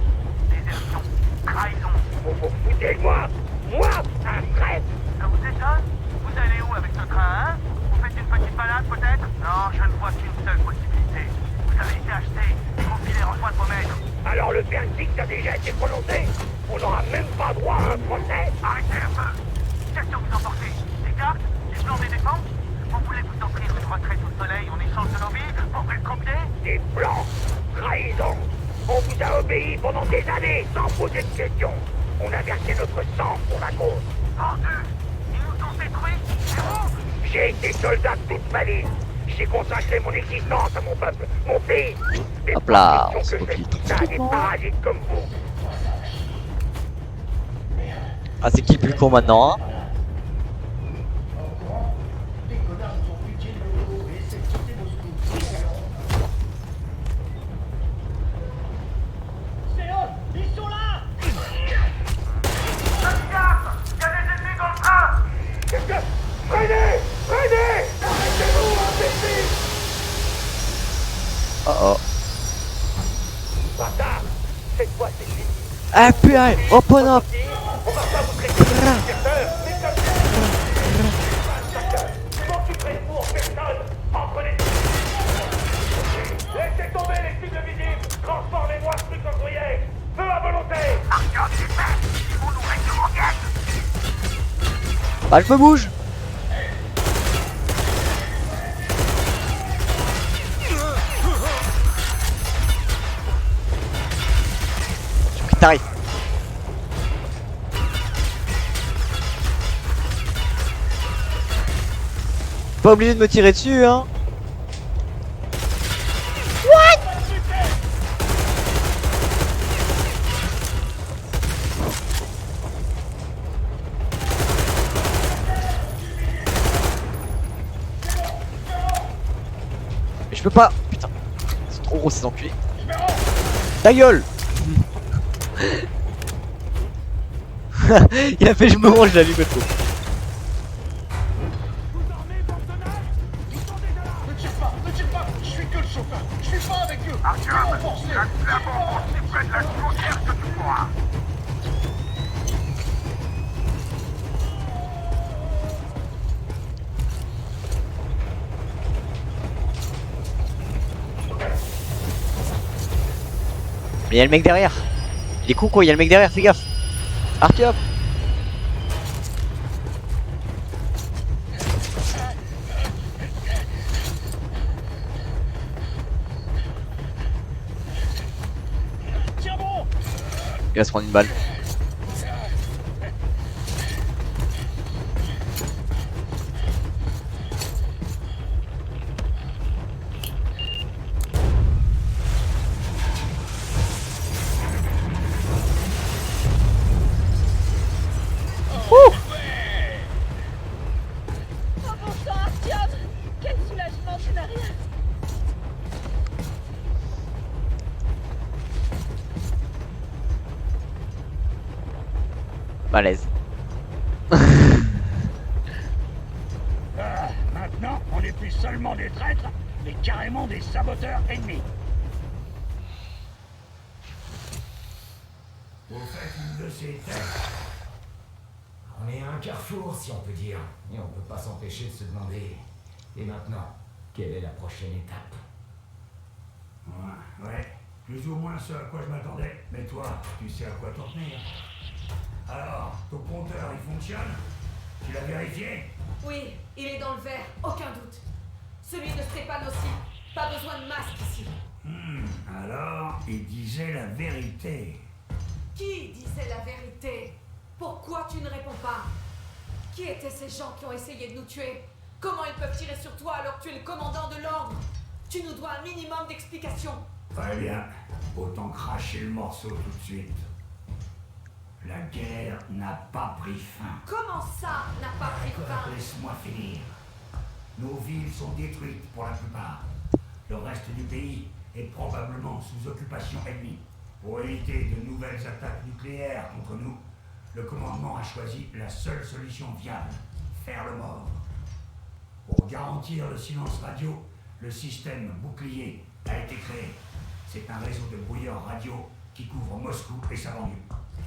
Désertion, trahison. Vous vous foutez de moi? Moi, un traître? Ça vous étonne? Vous allez où avec ce train, hein? Vous faites une petite balade peut-être? Non, je ne vois qu'une seule possibilité. Vous avez été acheté et vous filez en soin de vos maîtres. Alors le verdict a déjà été prononcé? On n'aura même pas droit à un procès? Arrêtez un peu. Qu'est-ce que vous emportez? Des cartes? Des plans des défenses? Vous voulez vous offrir une retraite au soleil en échange de nos vies pour vous le copier? Des plans? Trahison! On vous a obéi pendant des années sans poser de questions. On a versé notre sang pour la cause. Vendu! Ils nous ont détruits? Et vous? J'ai été soldat toute ma vie. J'ai consacré mon existence à mon peuple, mon pays. Des Hop là, on se que copie fait ça, des parasites comme vous. Ah, c'est qui le plus con maintenant, hein? Les connards nous ont piqué le logo et essaient de quitter Moscou. C'est eux! Ils sont là! Faites gaffe! Il y a des ennemis dans le train! Qu'est-ce que... Freinez! Freinez! Arrêtez-vous, imbécile! Oh oh. Bâtard! Cette fois, c'est fini. Ah putain! Open up! On va pas vous traiter de déserteur, mais comme ça. M'occuperez-vous en personne entre les... Laissez tomber les cibles visibles. Transformez-moi ce truc en gruyère. Feu à volonté. Artyom, c'est fait! Ils vont nous régler en guette! Bah, je me bouge! J'ai pris tarif. Pas obligé de me tirer dessus, hein. Mais je peux pas. Putain, c'est trop gros ces enculés. Ta gueule. Il a fait je me range, j'ai allumé le coup. Ne tire pas! Je suis que le chauffeur! Je suis pas avec eux! Artyom, reste là-bas aussi près de la chaudière que tu pourras! Mais y'a le mec derrière. Il est con quoi, y'a le mec derrière, fais gaffe. Artyom. Tiens bon! Il va se prendre une balle. Oh bon sang, Artyom! Quel soulagement, tu n'as rien! Malaise. Maintenant, on n'est plus seulement des traîtres, mais carrément des saboteurs ennemis. Vous faites une de ces têtes. On est à un carrefour, si on peut dire. Et on peut pas s'empêcher de se demander... Et maintenant, quelle est la prochaine étape? Ouais, plus ou moins ce à quoi je m'attendais. Mais toi, tu sais à quoi t'en tenir. Alors, ton compteur, il fonctionne? Tu l'as vérifié? Oui, il est dans le vert, aucun doute. Celui de Stéphane aussi. Pas besoin de masque ici. Alors, il disait la vérité. Qui disait la vérité? Pourquoi tu ne réponds pas? Qui étaient ces gens qui ont essayé de nous tuer? Comment ils peuvent tirer sur toi alors que tu es le commandant de l'ordre? Tu nous dois un minimum d'explications. Très bien. Autant cracher le morceau tout de suite. La guerre n'a pas pris fin. Comment ça n'a pas pris fin? Laisse-moi finir. Nos villes sont détruites pour la plupart. Le reste du pays est probablement sous occupation ennemie. Pour éviter de nouvelles attaques nucléaires contre nous, le commandement a choisi la seule solution viable, faire le mort. Pour garantir le silence radio, le système bouclier a été créé. C'est un réseau de brouilleurs radio qui couvre Moscou et sa banlieue.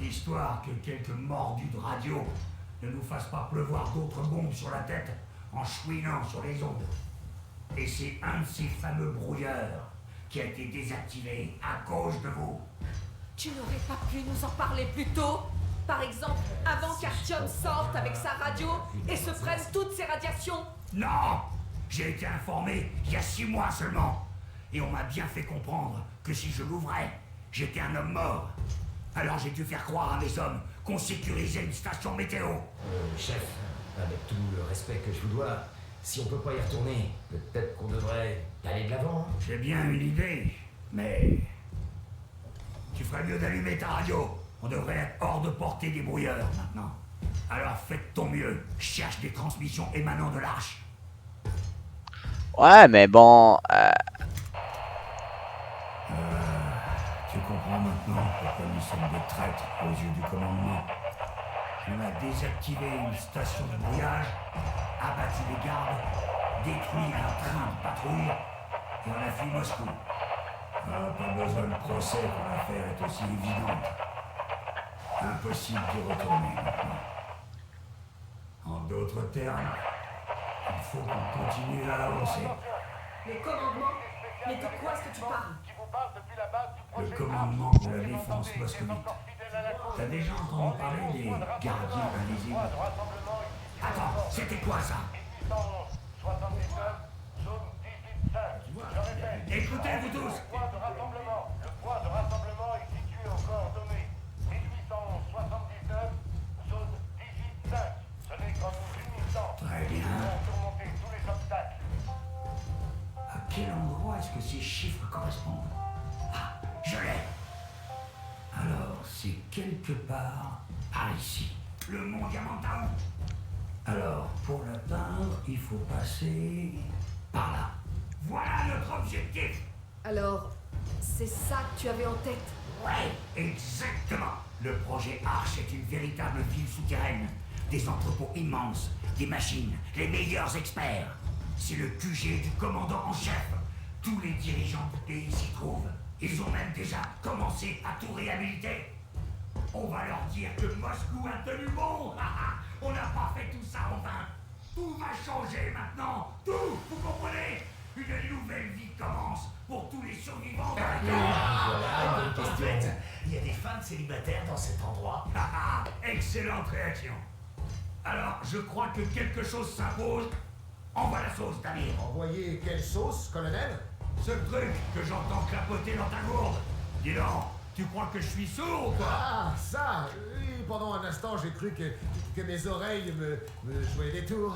Histoire que quelques mordus de radio ne nous fassent pas pleuvoir d'autres bombes sur la tête en chouinant sur les ondes. Et c'est un de ces fameux brouilleurs qui a été désactivé à cause de vous. Tu n'aurais pas pu nous en parler plus tôt? Par exemple, avant qu'Artyom sorte avec sa radio et se prenne toutes ses radiations? Non! J'ai été informé il y a 6 mois seulement. Et on m'a bien fait comprendre que si je l'ouvrais, j'étais un homme mort. Alors j'ai dû faire croire à mes hommes qu'on sécurisait une station météo. Chef, avec tout le respect que je vous dois, si on peut pas y retourner, peut-être qu'on devrait aller de l'avant. J'ai bien une idée, mais... Tu ferais mieux d'allumer ta radio. On devrait être hors de portée des brouilleurs maintenant. Alors faites ton mieux. Cherche des transmissions émanant de l'arche. Ouais, mais bon... Tu comprends maintenant pourquoi nous sommes des traîtres aux yeux du commandement. On a désactivé une station de brouillage, abattu les gardes, détruit un train de patrouille et on a fui Moscou. Pas besoin de procès quand l'affaire est aussi évidente. Impossible d'y retourner maintenant. En d'autres termes, il faut qu'on continue à avancer. Le commandement? Mais de quoi est-ce que tu parles? Le commandement de la défense moscovite. T'as déjà entendu parler des gardiens invisibles? Attends, c'était quoi ça? Écoutez, vous tous! Le point de rassemblement est situé au coordonnées 1879, zone 18-5. Ce n'est qu'en nous unissant Très bien. pour surmonter tous les obstacles. À quel endroit est-ce que ces chiffres correspondent? Ah, je l'ai! Alors, c'est quelque part par ici. Le mont Diamantin. Alors, pour l'atteindre, il faut passer par là. Voilà notre objectif! Alors, c'est ça que tu avais en tête? Ouais, exactement. Le projet Arche est une véritable ville souterraine. Des entrepôts immenses, des machines, les meilleurs experts. C'est le QG du commandant en chef. Tous les dirigeants du pays s'y trouvent. Ils ont même déjà commencé à tout réhabiliter. On va leur dire que Moscou a tenu bon. On n'a pas fait tout ça en vain. Tout va changer maintenant. Tout, vous comprenez? Une nouvelle vie commence pour tous les survivants de la guerre. Voilà, une question. En fait, il y a des femmes célibataires dans cet endroit. Excellente réaction. Alors, je crois que quelque chose s'impose. Envoie la sauce, Damir. Envoyez quelle sauce, colonel? Ce truc que j'entends clapoter dans ta gourde. Dis donc, tu crois que je suis sourd ou quoi? Ah, ça! Oui, pendant un instant, j'ai cru que mes oreilles me jouaient des tours.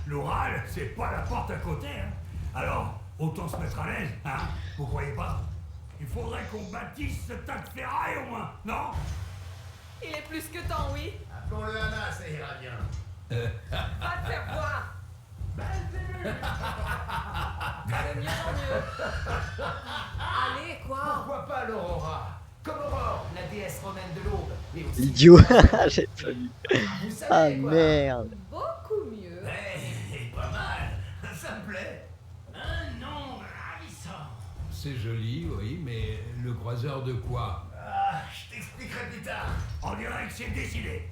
L'oral, c'est pas la porte à côté, hein. Alors, autant se mettre à l'aise, hein. Vous croyez pas? Il faudrait qu'on bâtisse ce tas de ferraille au moins, non? Il est plus que temps, oui. Appelons-le Anna, ça ira bien. Va te faire voir. De mieux en mieux. Allez, quoi? Pourquoi pas l'Aurora? Comme Aurore, la déesse romaine de l'aube. Et aussi- Idiot. J'ai pas vu. Vous savez Ah quoi. merde. Beaucoup mieux. Pas mal, ça me plaît. Un nom ravissant. C'est joli, oui, mais le croiseur de quoi? Ah, je t'expliquerai plus tard. On dirait que c'est décidé.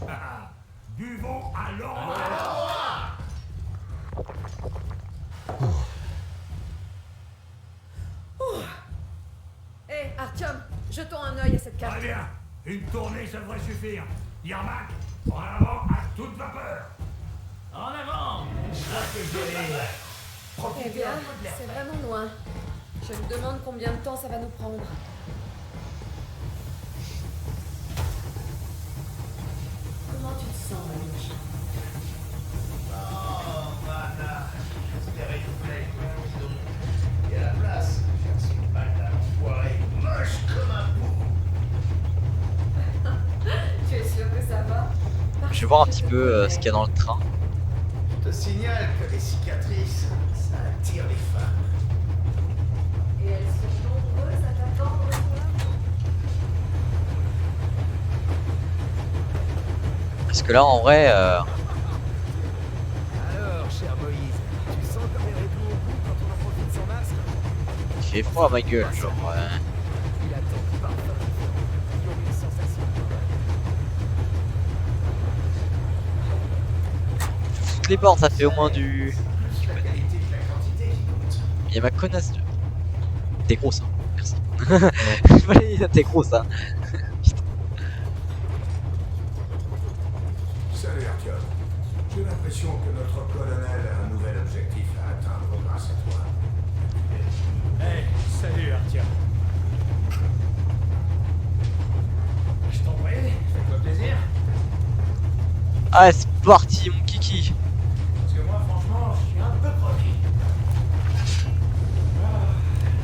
Ah, buvons à l'aurore. Hé, Artyom, jetons un œil à cette carte. Très bien. Une tournée, ça devrait suffire. Yermak, en avant à toute vapeur. En avant. Je crois que je vais Eh profiter bien, un peu de l'air. c'est vraiment loin. Je me demande combien de temps ça va nous prendre. Comment tu te sens, Manouche? Oh, Mana, j'espérais tout plaît que donc. Il y a la place. J'ai une balle d'enfoiré, moche comme un pou. Tu es sûr que ça va? Je vais voir un petit peu ce qu'il y a dans le train. Je te signale que les cicatrices, ça attire les femmes. Et elles sont nombreuses à t'attendre, toi? Parce que là en vrai Alors, cher Moïse, tu sens comme il répond au bout quand on en profite sans masque? il fait froid à ma gueule, genre Il attend parfois. Ils ont une sensation. toutes les bornes ça fait au moins du. La qualité de la quantité qui compte. Il y a ma connasse de. T'es grosse hein, merci. T'es grosse hein. Salut Artyom. J'ai l'impression que notre colonel a un nouvel objectif à atteindre grâce à toi. Hey, salut Artyom. Je t'en prie, fais-toi plaisir. Ah c'est parti mon kiki. Parce que moi, franchement, je suis un peu croqué.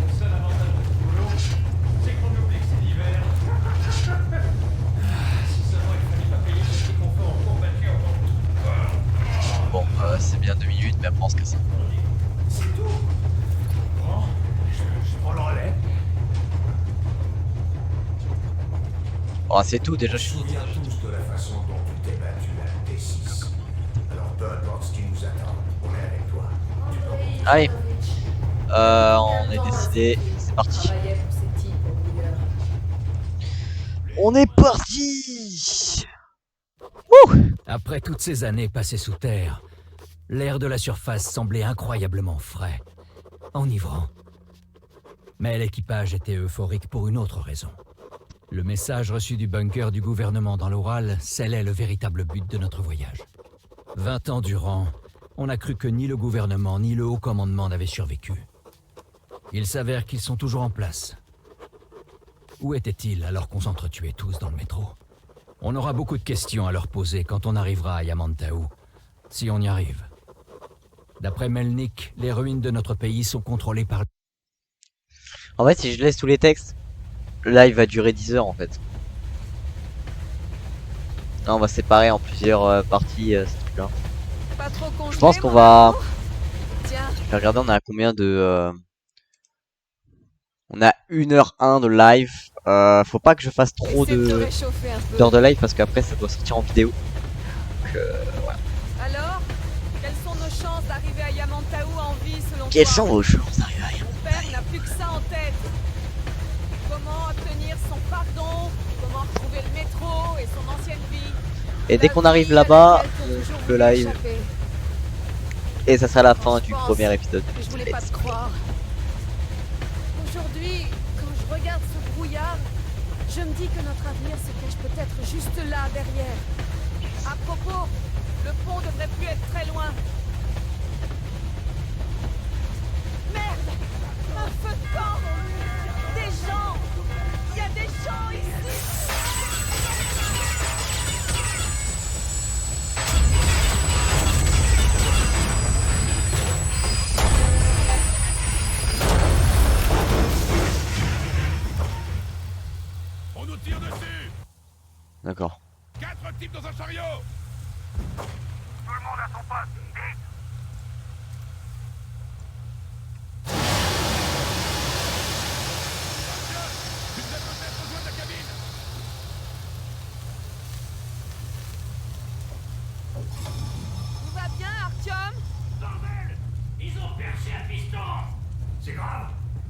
Le seul avantage de ce boulot, c'est qu'on oublie que c'est l'hiver. Si seulement il fallait pas payer ce petit confort en combattu en Bon c'est bien 2 minutes mais après on se casse. C'est tout. Bon, je prends le relais. Oh c'est tout déjà On je se suis. souvient tous de la façon dont tu t'es battu à T6. Alors peu importe ce qui nous attend, on est avec toi. Tu peux Allez. On est décidé, c'est parti. Travaillait pour ces types au meilleur. On est parti. Après toutes ces années passées sous terre, l'air de la surface semblait incroyablement frais, enivrant. Mais l'équipage était euphorique pour une autre raison. Le message reçu du bunker du gouvernement dans l'Oural scellait le véritable but de notre voyage. 20 ans durant, on a cru que ni le gouvernement ni le haut commandement n'avaient survécu. Il s'avère qu'ils sont toujours en place. Où étaient-ils alors qu'on s'entretuait tous dans le métro? On aura beaucoup de questions à leur poser quand on arrivera à Yamantaou, si on y arrive. D'après Melnik, les ruines de notre pays sont contrôlées par... En fait si je laisse tous les textes, le live va durer 10 heures en fait. Là on va séparer en plusieurs parties ce truc là. Pas trop congelé, Je pense qu'on mon va... amour. Tiens, Je vais regarder on a combien de... On a 1h01 de live. Faut pas que je fasse trop essaie de te de réchauffer un peu. d'heures de live parce qu'après ça doit sortir en vidéo. Donc voilà. Alors, quelles sont nos chances d'arriver à Yamantaou en vie selon Quelles toi? sont vos chances d'arriver à Mon père n'a plus que ça en tête. Comment obtenir son pardon? Comment retrouver le métro et son ancienne vie? Et dès qu'on arrive là-bas, on coupe le live. Et ça sera la fin du premier épisode. Je voulais pas te croire. Aujourd'hui, quand je regarde ce brouillard, je me dis que notre avenir se cache peut-être juste là, derrière. À propos, le pont devrait plus être très loin. Merde! Un feu de camp! Des gens! Il y a des gens ici! On nous tire dessus! D'accord. 4 types dans un chariot! Tout le monde à son poste. Vite!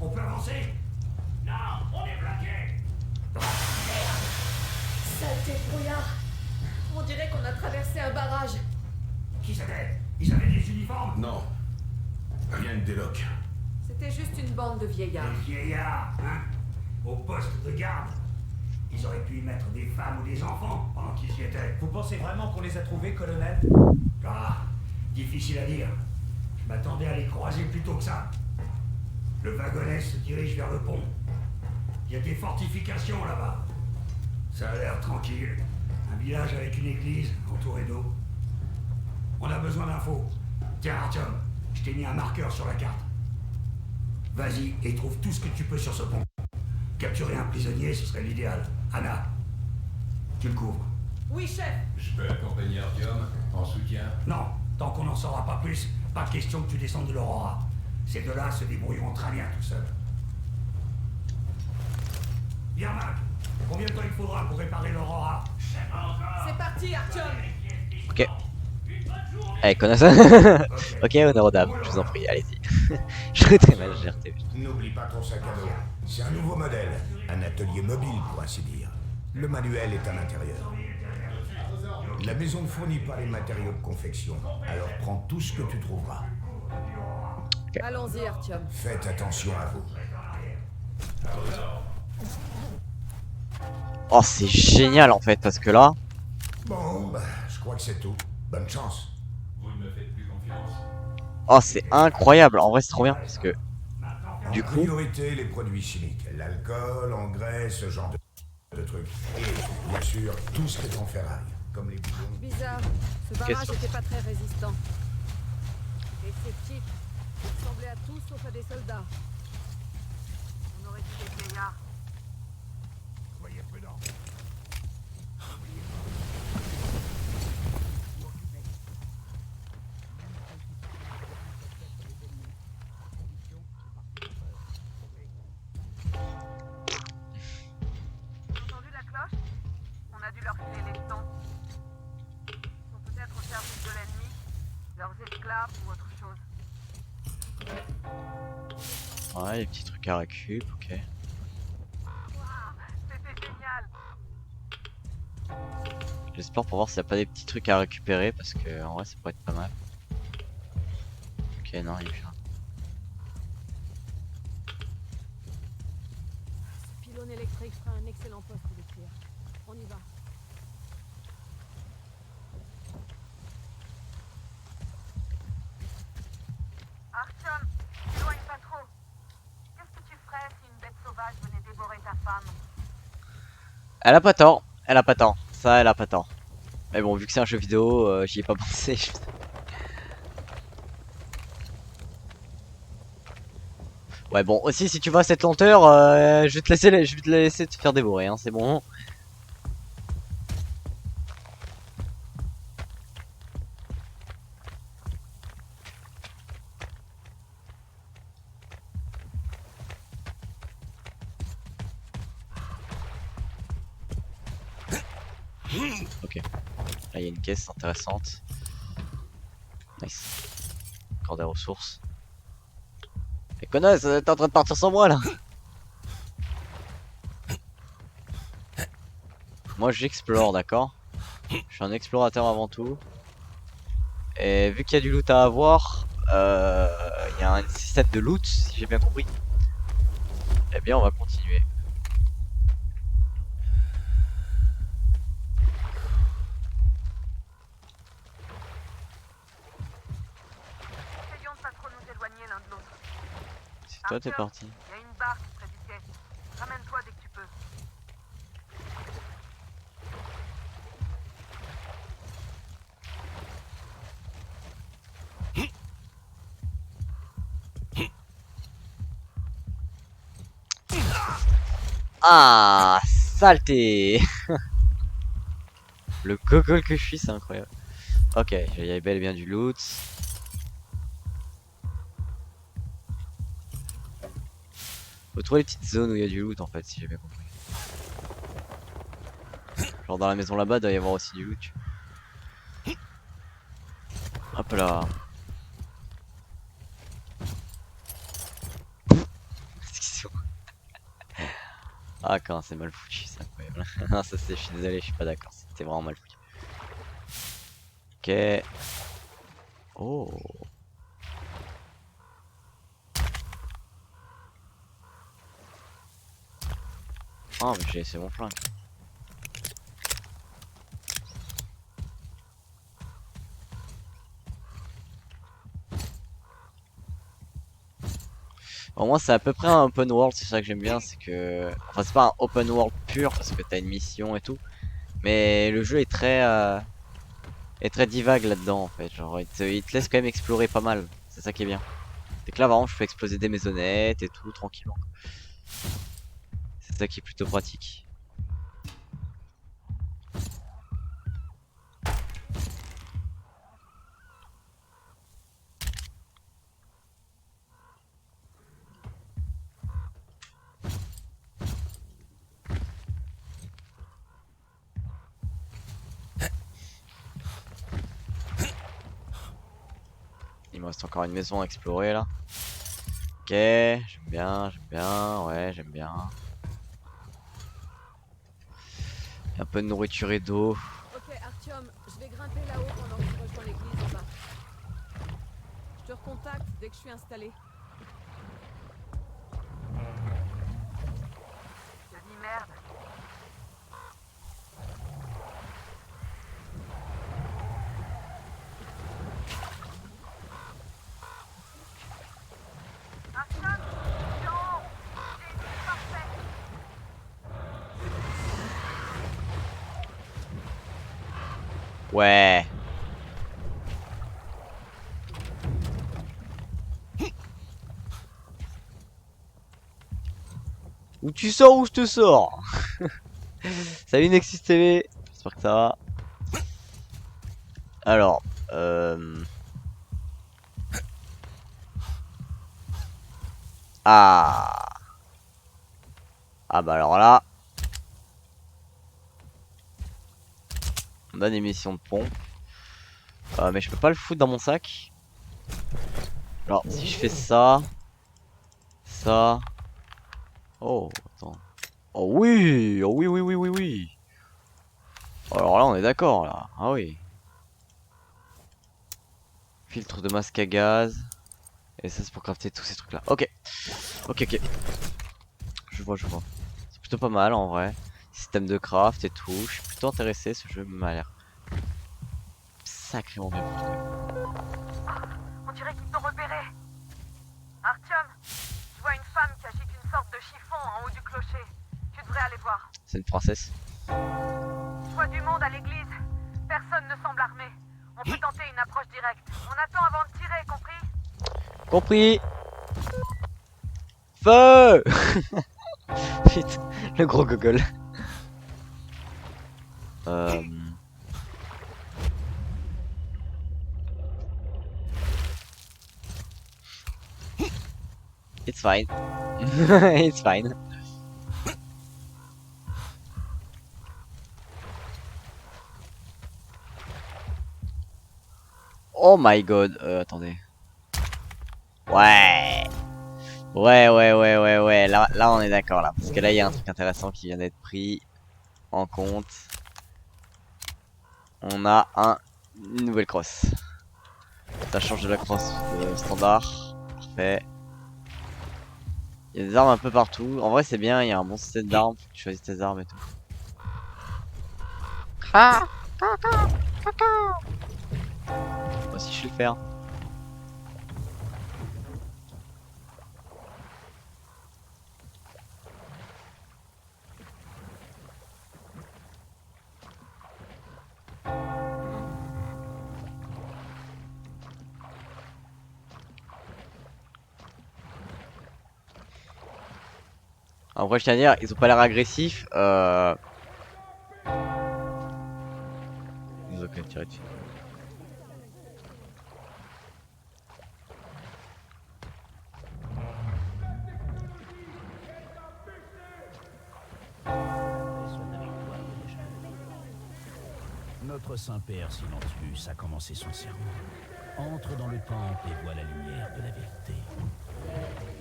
On peut avancer? Non, on est bloqué. Saleté de brouillard. On dirait qu'on a traversé un barrage. Qui c'était? Ils avaient des uniformes? Non. Rien ne déloque. C'était juste une bande de vieillards. Des vieillards, hein? Au poste de garde. Ils auraient pu y mettre des femmes ou des enfants pendant qu'ils y étaient. Vous pensez vraiment qu'on les a trouvés, colonel? Ah, difficile à dire. Je m'attendais à les croiser plus tôt que ça. Le wagonnet se dirige vers le pont. Il y a des fortifications là-bas. Ça a l'air tranquille. Un village avec une église entourée d'eau. On a besoin d'infos. Tiens, Artyom, je t'ai mis un marqueur sur la carte. Vas-y et trouve tout ce que tu peux sur ce pont. Capturer un prisonnier, ce serait l'idéal. Anna, tu le couvres. Oui, chef. Je peux accompagner Artyom en soutien? Non, tant qu'on n'en saura pas plus, pas de question que tu descendes de l'Aurora. Ces deux-là se débrouilleront très bien tout seuls. Bien, Mac. Combien de temps il faudra pour réparer l'Aurora? C'est parti, Artyom. Ok. Allez, connasse. Ok, honneur aux dames, je vous en prie, allez-y. Je serais très mal géré. N'oublie pas ton sac à dos. C'est un nouveau modèle. Un atelier mobile, pour ainsi dire. Le manuel est à l'intérieur. La maison ne fournit pas les matériaux de confection. Alors prends tout ce que tu trouveras. Okay. Allons-y, Artyom. Faites attention à vous. Oh, c'est génial en fait, parce que là... Bon, bah, je crois que c'est tout. Bonne chance. Vous ne me faites plus confiance? Oh, c'est incroyable. En vrai, c'est trop bien, parce que... Du En coup... priorité, les produits chimiques. L'alcool, engrais, ce genre de trucs. Et bien sûr, tout ce qui est en ferraille. Comme les bidons. Bizarre. Ce barrage n'était pas très résistant. Et ces types, ils ressemblaient à tout sauf à des soldats. On aurait dit des vieillards. Soyez prudents. T'as entendu la cloche? On a dû leur filer les sons. Ils sont peut-être au service de l'ennemi, leurs esclaves ou autre chose. Ouais, les petits trucs à récup, ok. Waouh, c'était génial! J'espère pour voir s'il n'y a pas des petits trucs à récupérer, parce que en vrai, ça pourrait être pas mal. Ok, non, il y a plus rien. Ce pylône électrique fera un excellent poste de tir. On y va. Artyom, t'éloigne pas trop. Qu'est-ce que tu ferais si une bête sauvage venait dévorer ta femme? Elle a pas tort, elle a pas tort. Ça, elle a pas tort. Mais bon, vu que c'est un jeu vidéo, j'y ai pas pensé. Ouais, bon, aussi, si tu vois cette lenteur, je vais te laisser te faire dévorer, hein, c'est bon. Ok. Là, il y a une caisse intéressante. Nice. Encore des ressources. Et connasse, t'es en train de partir sans moi là. Moi j'explore, d'accord. Je suis un explorateur avant tout. Et vu qu'il y a du loot à avoir, il y a un système de loot, si j'ai bien compris. Eh bien on va continuer. Essayons de pas trop nous éloigner l'un de l'autre. C'est toi, t'es parti. Il y a une barque près du quai. Ramène-toi dès que tu peux. Ah, saleté. Le gogol que je suis, c'est incroyable. Ok, il y a bel et bien du loot. Faut trouver les petites zones où il y a du loot en fait, si j'ai bien compris. Genre dans la maison là-bas, il doit y avoir aussi du loot. Hop là. Ah, quand c'est mal foutu, c'est incroyable. Non, ça c'est, je suis désolé, je suis pas d'accord, c'était vraiment mal foutu. Ok. Oh. Ah, mais j'ai laissé mon flingue. Au moins c'est à peu près un open world, c'est ça que j'aime bien, c'est que... Enfin c'est pas un open world pur parce que t'as une mission et tout. Mais le jeu est très divague là-dedans en fait, genre il te laisse quand même explorer pas mal, c'est ça qui est bien. C'est que là vraiment je peux exploser des maisonnettes et tout tranquillement. C'est ça qui est plutôt pratique. Il me reste encore une maison à explorer là. Ok, j'aime bien, ouais, j'aime bien. Un peu de nourriture et d'eau. Ok, Artyom, je vais grimper là-haut pendant que tu rejoins l'église en bas. Je te recontacte dès que je suis installé. Je dis merde. Artyom, c'est en haut. J'ai une vue parfaite. Ouais. Où tu sors ou je te sors. Salut Nexus TV, j'espère que ça va. Alors, ah. Ah bah alors là. On a des missions de pompe. Mais je peux pas le foutre dans mon sac. Alors si je fais ça. Ça. Oh, attends. Oh oui, oh oui, oui, oui, oui, oui. Alors là, on est d'accord, là. Ah oui. Filtre de masque à gaz. Et ça, c'est pour crafter tous ces trucs-là. Ok. Ok, ok. Je vois, je vois. C'est plutôt pas mal, en vrai. Système de craft et tout. Je suis plutôt intéressé, ce jeu m'a l'air sacrément bien. On dirait qu'ils t'ont repéré. Artyom, je vois une femme qui agite une sorte de chiffon en haut du clocher. Tu devrais aller voir. C'est une princesse. Je vois du monde à l'église. Personne ne semble armé. On peut tenter une approche directe. On attend avant de tirer, compris? Compris. Feu. Putain, le gros gogol. It's fine. It's fine. Oh my god. Attendez. Ouais. Ouais. Là, on est d'accord là. Parce que là, il y a un truc intéressant qui vient d'être pris en compte. On a une nouvelle crosse. Ça change de la crosse standard. Parfait. Il y a des armes un peu partout. En vrai, c'est bien. Il y a un bon système d'armes. Tu choisis tes armes et tout. Moi aussi, je vais le faire. En vrai, je tiens à dire, ils ont pas l'air agressifs. Ils ont quand même tiré dessus. Notre Saint-Père Silencius a commencé son sermon. Entre dans le temple et vois la lumière de la vérité.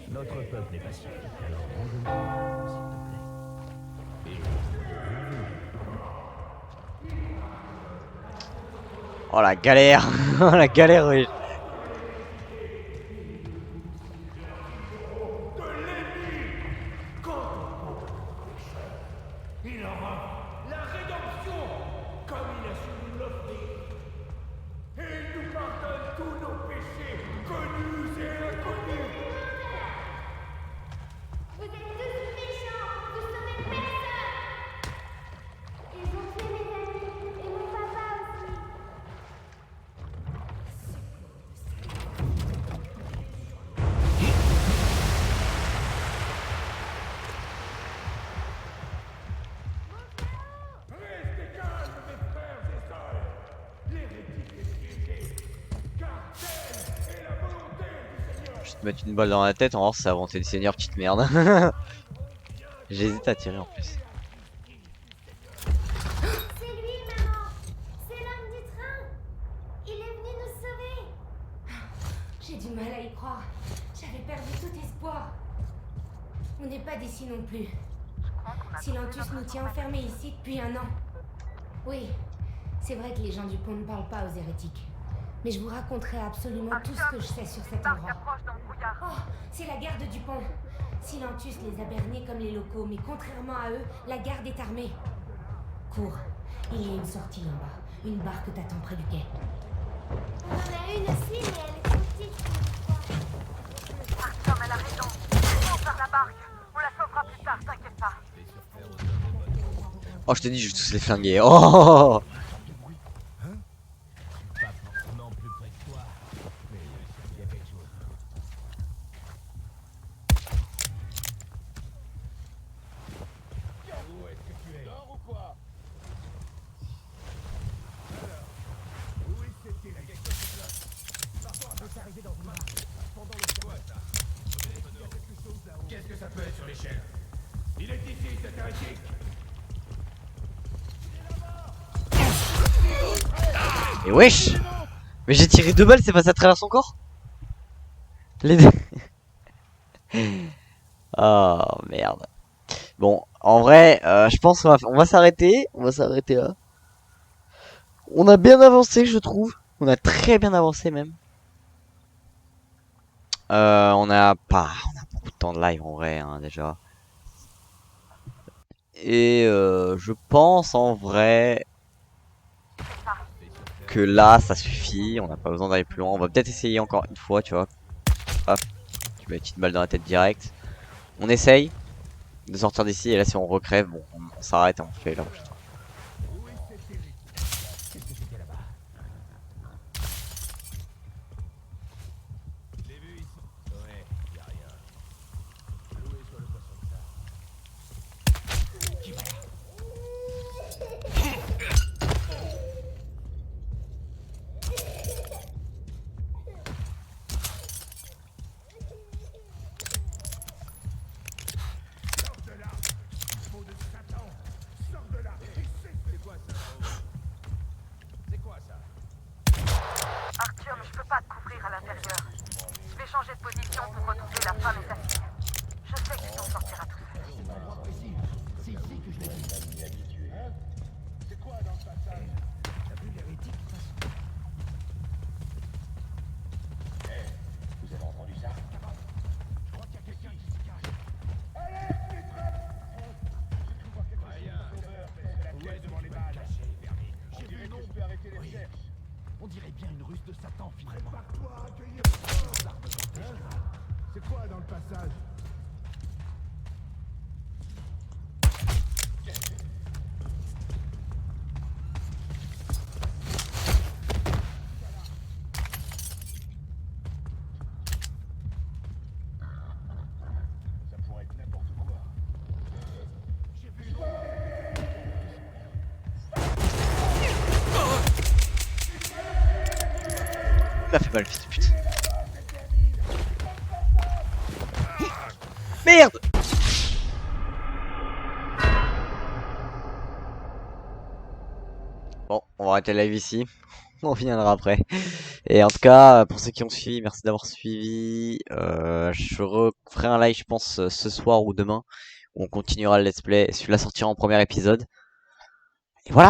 Notre peuple est pacifique, alors rends-nous, s'il te plaît. Oh la galère. Oh la galère, oui. Il aura la rédemption, comme il a su nous l'offrir. Et il nous pardonne tous nos péchés, connus et inconnus. Vous êtes tous méchants, vous sauvez personne. Ils ont tué mes amis et mon papa aussi. Restez calmes, mes frères et sœurs. L'hérétique est piégé, car telle est la volonté du Seigneur. Je vais te mettre une balle dans la tête, on va voir si c'est la volonté du Seigneur, petite merde. J'hésite à tirer en plus. C'est lui, maman. C'est l'homme du train. Il est venu nous sauver. J'ai du mal à y croire. J'avais perdu tout espoir. On n'est pas d'ici non plus. Silentus nous tient enfermés ici depuis 1 an. Oui, c'est vrai que les gens du pont ne parlent pas aux hérétiques. Mais je vous raconterai absolument tout ce que je sais sur cet endroit. Oh, c'est la garde du pont. Silentus les a bernés comme les locaux, mais contrairement à eux, la garde est armée. Cours, il y a une sortie en bas. Une barque t'attend près du quai. On en a une aussi, mais elle est trop petite. Artyom, elle a raison. On vers la barque. On la sauvera plus tard, t'inquiète pas. Oh, je te dis, je vais tous les flinguer. Oh. Pas forcément plus près que toi, mais il y a quelque chose. Où est-ce que tu es? Dors ou quoi? Alors, où est-ce que tu es? Quelque chose de là. Parfois, on peut arriver dans une marche. Pendant le quoi, ça? Il y a quelque chose là-haut. Qu'est-ce que ça peut être sur l'échelle? Il est ici, cet hérétique. Et wesh. Mais j'ai tiré 2 balles, c'est passé à travers son corps. Les deux. Oh merde. Bon, en vrai, je pense qu'on va s'arrêter. On va s'arrêter là. On a bien avancé, je trouve. On a très bien avancé même. On a beaucoup de temps de live en vrai, hein, déjà. Et je pense en vrai que là ça suffit, on n'a pas besoin d'aller plus loin. On va peut-être essayer encore une fois, tu vois. Hop, tu mets une petite balle dans la tête direct. On essaye de sortir d'ici et là si on recrève, bon, on s'arrête et on fait la prochaine fois. Artyom, je peux pas te couvrir à l'intérieur. Je vais changer de position pour retrouver la femme et sa fille. Je sais que tu t'en sortiras tout seul. C'est ici que je l'ai vu. C'est quoi dans le passage? T'as vu l'hérétique? Vous avez entendu ça? Je crois qu'il y a quelqu'un qui se cache. Allez, les trappes! Je trouve quelque chose. Ouais, devant les balles. J'ai vu une ombre arrêter les recherches. On dirait bien une ruse de Satan, finalement. Prépare-toi à accueillir C'est quoi dans le passage? Ça pourrait être n'importe quoi. J'ai vu une Il m'a fait mal, fils de pute. Merde! Bon, on va arrêter le live ici. On reviendra après. Et en tout cas, pour ceux qui ont suivi, merci d'avoir suivi. Je referai un live, je pense, ce soir ou demain, où on continuera le let's play. Celui-là sortira en premier épisode. Et voilà.